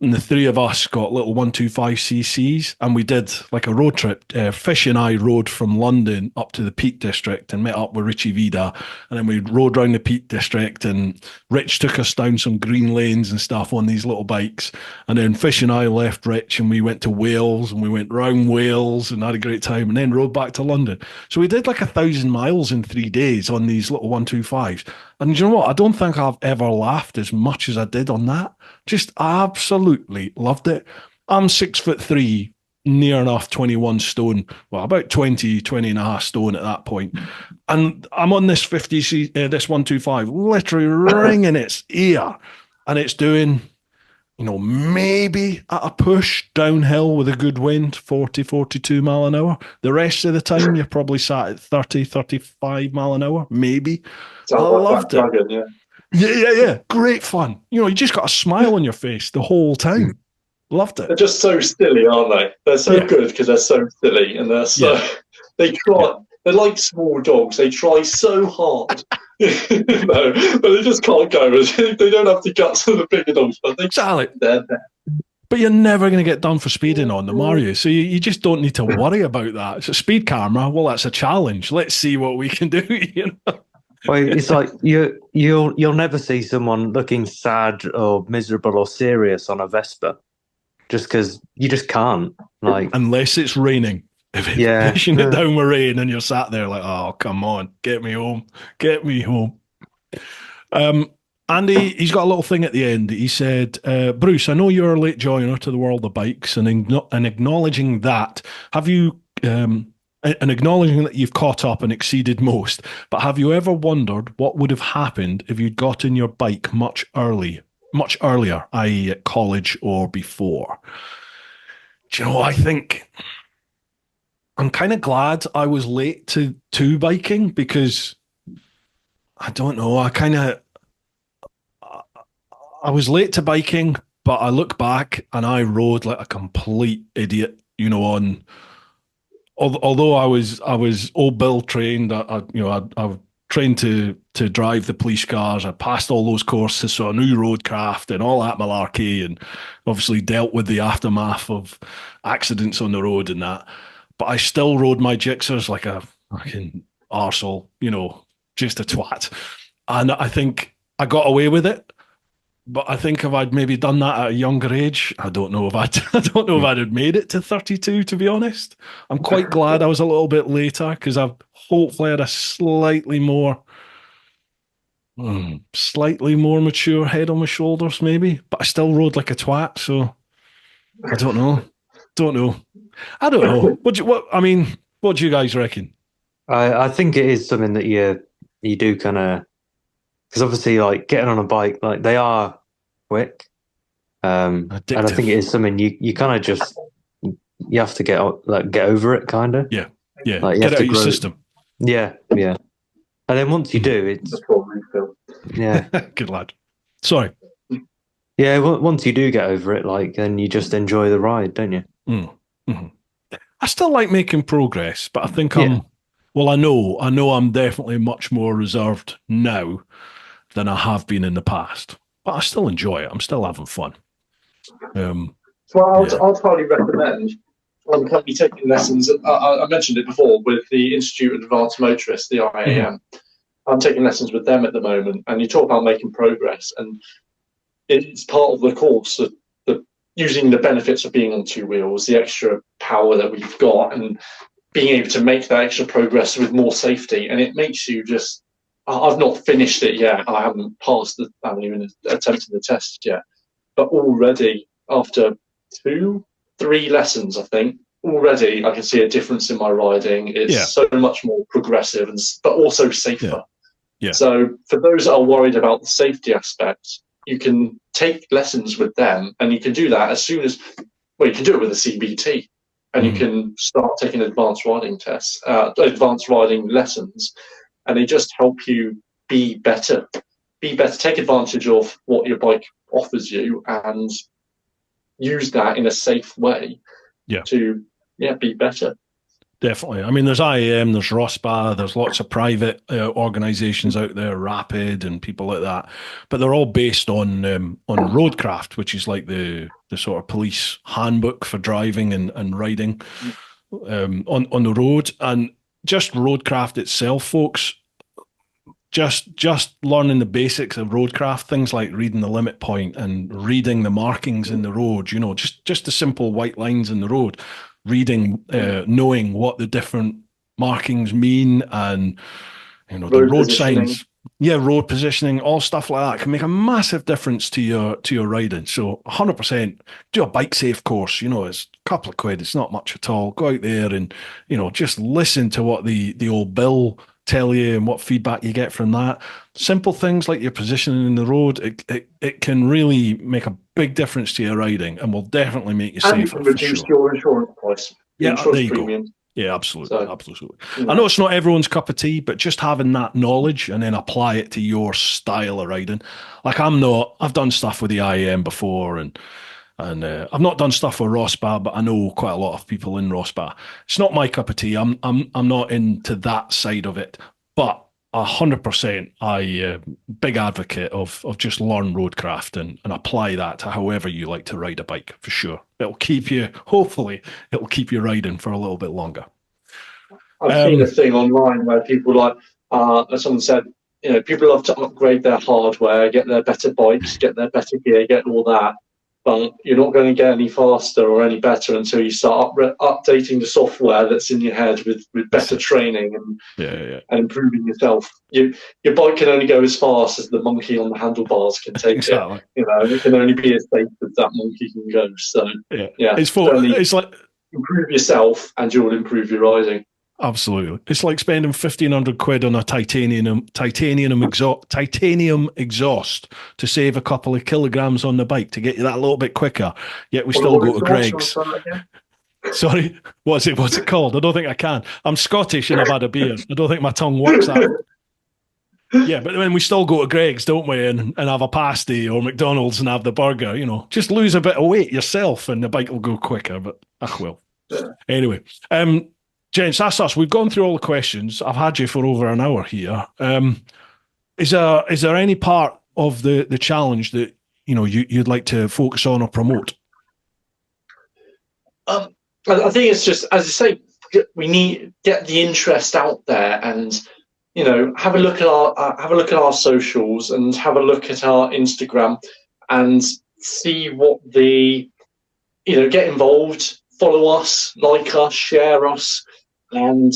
And the three of us got little 125 cc's, and we did like a road trip. Fish and I rode from London up to the Peak District and met up with Richie Vida, and then we rode around the Peak District, and Rich took us down some green lanes and stuff on these little bikes. And then Fish and I left Rich, and we went to Wales, and we went round Wales and had a great time, and then rode back to London. So we did like 1,000 miles in 3 days on these little 125s. And you know what? I don't think I've ever laughed as much as I did on that. Just absolutely loved it. I'm 6'3", near enough 21 stone. Well, about 20 and a half stone at that point. And I'm on this 50C, this 125, literally ringing its ear. And it's doing, maybe at a push downhill with a good wind, 40, 42 mile an hour. The rest of the time, you're probably sat at 30, 35 mile an hour, maybe. I loved it. Dragon, Yeah. Great fun. You just got a smile on your face the whole time. Loved it. They're just so silly, aren't they? They're so good because they're so silly, and they're so they try. Yeah. They're like small dogs. They try so hard, but they just can't go. They don't have the guts of the bigger dogs, but they're there. But you're never going to get done for speeding on them, are you? So you just don't need to worry about that. It's a speed camera. Well, that's a challenge. Let's see what we can do. Well, it's like you'll never see someone looking sad or miserable or serious on a Vespa, just because you just can't. Like unless it's raining. If it's pushing it down with rain and you're sat there like, oh, come on, get me home. Andy, he's got a little thing at the end. He said, Bruce, I know you're a late joiner to the world of bikes, and acknowledging that, have you... and acknowledging that you've caught up and exceeded most, but have you ever wondered what would have happened if you'd gotten your bike much earlier, i.e. at college or before? Do you know, I think I'm kind of glad I was late to biking, because I don't know, I was late to biking, but I look back and I rode like a complete idiot, on... Although I was old Bill trained, I trained to drive the police cars. I passed all those courses, so I knew roadcraft and all that malarkey, and obviously dealt with the aftermath of accidents on the road and that. But I still rode my Gixxers like a fucking arsehole, just a twat. And I think I got away with it. But I think if I'd maybe done that at a younger age, I don't know if I'd have made it to 32, to be honest. I'm quite glad I was a little bit later, because I've hopefully had a slightly more mature head on my shoulders, maybe. But I still rode like a twat, so I don't know. I don't know. What do you guys reckon? I think it is something that you do kind of, because obviously, like getting on a bike, like they are quick, and I think it is something you kind of just you have to get over it, kind of. Yeah. Like, you get have it to out your grow. system. Yeah. And then once you do, it's That's what we feel. yeah. Good lad. Sorry. Yeah, once you do get over it, like, then you just enjoy the ride, don't you? Mm-hmm. I still like making progress, but I think I know I'm definitely much more reserved now than I have been in the past. But I still enjoy it. I'm still having fun. So I'd highly recommend currently taking lessons. I mentioned it before with the Institute of Advanced Motorists, the IAM. I'm taking lessons with them at the moment, and you talk about making progress, and it's part of the course of using the benefits of being on two wheels, the extra power that we've got, and being able to make that extra progress with more safety. And it makes you just, I've not finished it yet. I haven't passed I haven't even attempted the test yet. But already, after 2-3 lessons, I think, already I can see a difference in my riding. It's so much more progressive, but also safer. Yeah. So for those that are worried about the safety aspects, you can take lessons with them, and you can do that as soon as, you can do it with a CBT, and you can start taking advanced riding tests, advanced riding lessons, and they just help you be better, take advantage of what your bike offers you, and use that in a safe way to be better. Definitely. I mean, there's IAM, there's ROSPA, there's lots of private organisations out there, Rapid and people like that, but they're all based on Roadcraft, which is like the sort of police handbook for driving and riding on the road. And just Roadcraft itself, folks, just learning the basics of roadcraft, things like reading the limit point and reading the markings in the road, just the simple white lines in the road, reading, knowing what the different markings mean, and the road signs, road positioning, all stuff like that can make a massive difference to your riding. So 100% do a bike safe course. It's a couple of quid, it's not much at all. Go out there and just listen to what the old bill tell you and what feedback you get from that. Simple things like your positioning in the road, it can really make a big difference to your riding, and will definitely make you safer. And you can reduce your insurance price. There you premium. Go. Yeah, absolutely. I know it's not everyone's cup of tea, but just having that knowledge and then apply it to your style of riding. Like I've done stuff with the IAM before, and I've not done stuff with ROSPA, but I know quite a lot of people in ROSPA. It's not my cup of tea. I'm not into that side of it, but 100%, I big advocate of just learn roadcraft and apply that to however you like to ride a bike, for sure. Hopefully it'll keep you riding for a little bit longer. I've seen a thing online where people as someone said, people love to upgrade their hardware, get their better bikes, get their better gear, get all that. But you're not going to get any faster or any better until you start updating the software that's in your head with better training and improving yourself. Your bike can only go as fast as the monkey on the handlebars can take it. It can only be as safe as that monkey can go. So it's like improve yourself, and you'll improve your riding. Absolutely. It's like spending 1,500 quid on a titanium exhaust to save a couple of kilograms on the bike to get you that little bit quicker. Yet we still go to Greg's. Sorry, what's it called? I don't think I can. I'm Scottish and I've had a beer. I don't think my tongue works that. Yeah, but then we still go to Greg's, don't we, and have a pasty, or McDonald's and have the burger. Just lose a bit of weight yourself and the bike will go quicker. But well. Anyway, gents, that's us. We've gone through all the questions. I've had you for over an hour here. Is there any part of the challenge that you'd like to focus on or promote? I think it's just, as I say, we need to get the interest out there, and have a look at our socials, and have a look at our Instagram, and see what get involved, follow us, like us, share us. And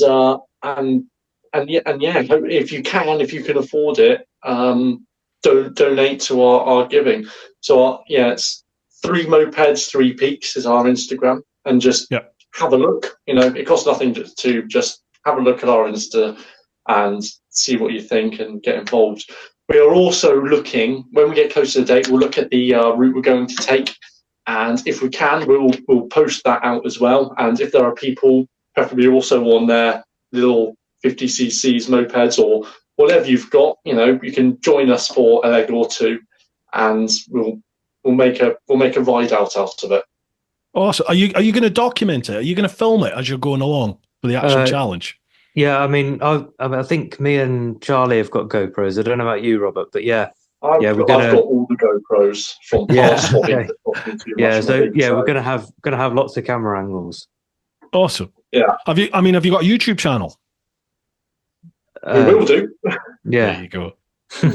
if you can afford it, donate to our giving. So it's 3 Mopeds, 3 Peaks is our Instagram, and just have a look. It costs nothing to just have a look at our Insta and see what you think and get involved. We are also looking, when we get closer to the date, we'll look at the route we're going to take And if we can, we'll post that out as well. And if there are people, preferably also on their little 50cc's mopeds or whatever you've got, you can join us for a leg or two, and we'll make a ride out of it. Awesome. Are you going to document it? Are you going to film it as you're going along for the actual challenge? Yeah, I think me and Charlie have got GoPros. I don't know about you, Robert, but yeah. I've got all the GoPros from past hobby. We're gonna have lots of camera angles. Awesome. Yeah. Have you got a YouTube channel? We will do. Yeah. There you go.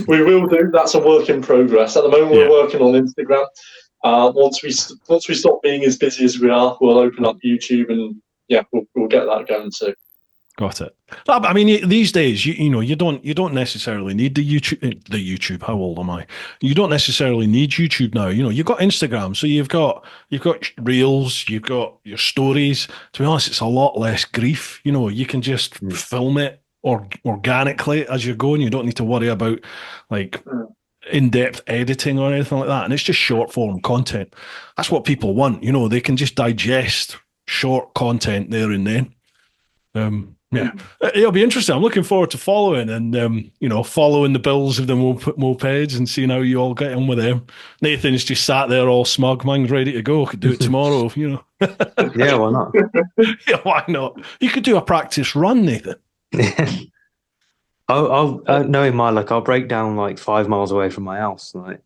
We will do. That's a work in progress. At the moment, we're working on Instagram. Once we stop being as busy as we are, we'll open up YouTube, and we'll get that going too. Got it. I mean, these days, you don't necessarily need the YouTube. How old am I? You don't necessarily need YouTube now. You've got Instagram, so you've got reels, you've got your stories. To be honest, it's a lot less grief. You can just film it organically as you're going. You don't need to worry about like in-depth editing or anything like that. And it's just short form content. That's what people want. They can just digest short content there and then. Yeah, it'll be interesting. I'm looking forward to following and, following the bills of the mopeds and seeing how you all get on with them. Nathan's just sat there all smug. Mine's ready to go. Could do it tomorrow, Yeah, why not? Yeah, why not? You could do a practice run, Nathan. I'll knowing my luck, I'll break down like 5 miles away from my house. Like,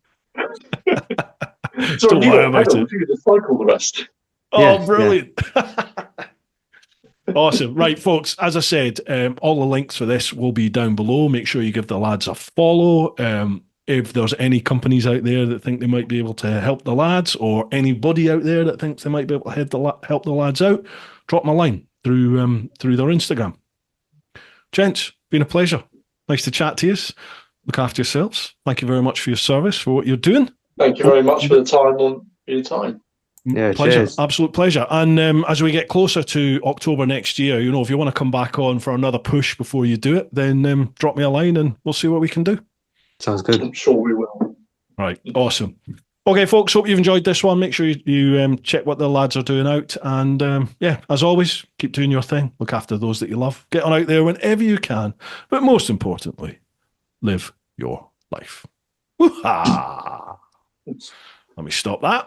so don't worry about it. You just cycle the rest. Oh, brilliant. Yeah. Awesome. Right, folks, as I said, all the links for this will be down below. Make sure you give the lads a follow. If there's any companies out there that think they might be able to help the lads, or anybody out there that thinks they might be able to help the lads out, drop them a line through their Instagram. Gents, been a pleasure. Nice to chat to you. Look after yourselves. Thank you very much for your service, for what you're doing. Thank you very much for your time. Yeah, pleasure. Cheers. Absolute pleasure. And as we get closer to October next year, if you want to come back on for another push before you do it, then drop me a line and we'll see what we can do. Sounds good. I'm sure we will. Right. Awesome. Okay, folks, hope you've enjoyed this one. Make sure you check what the lads are doing out. And as always, keep doing your thing. Look after those that you love. Get on out there whenever you can. But most importantly, live your life. Woo-ha! Let me stop that.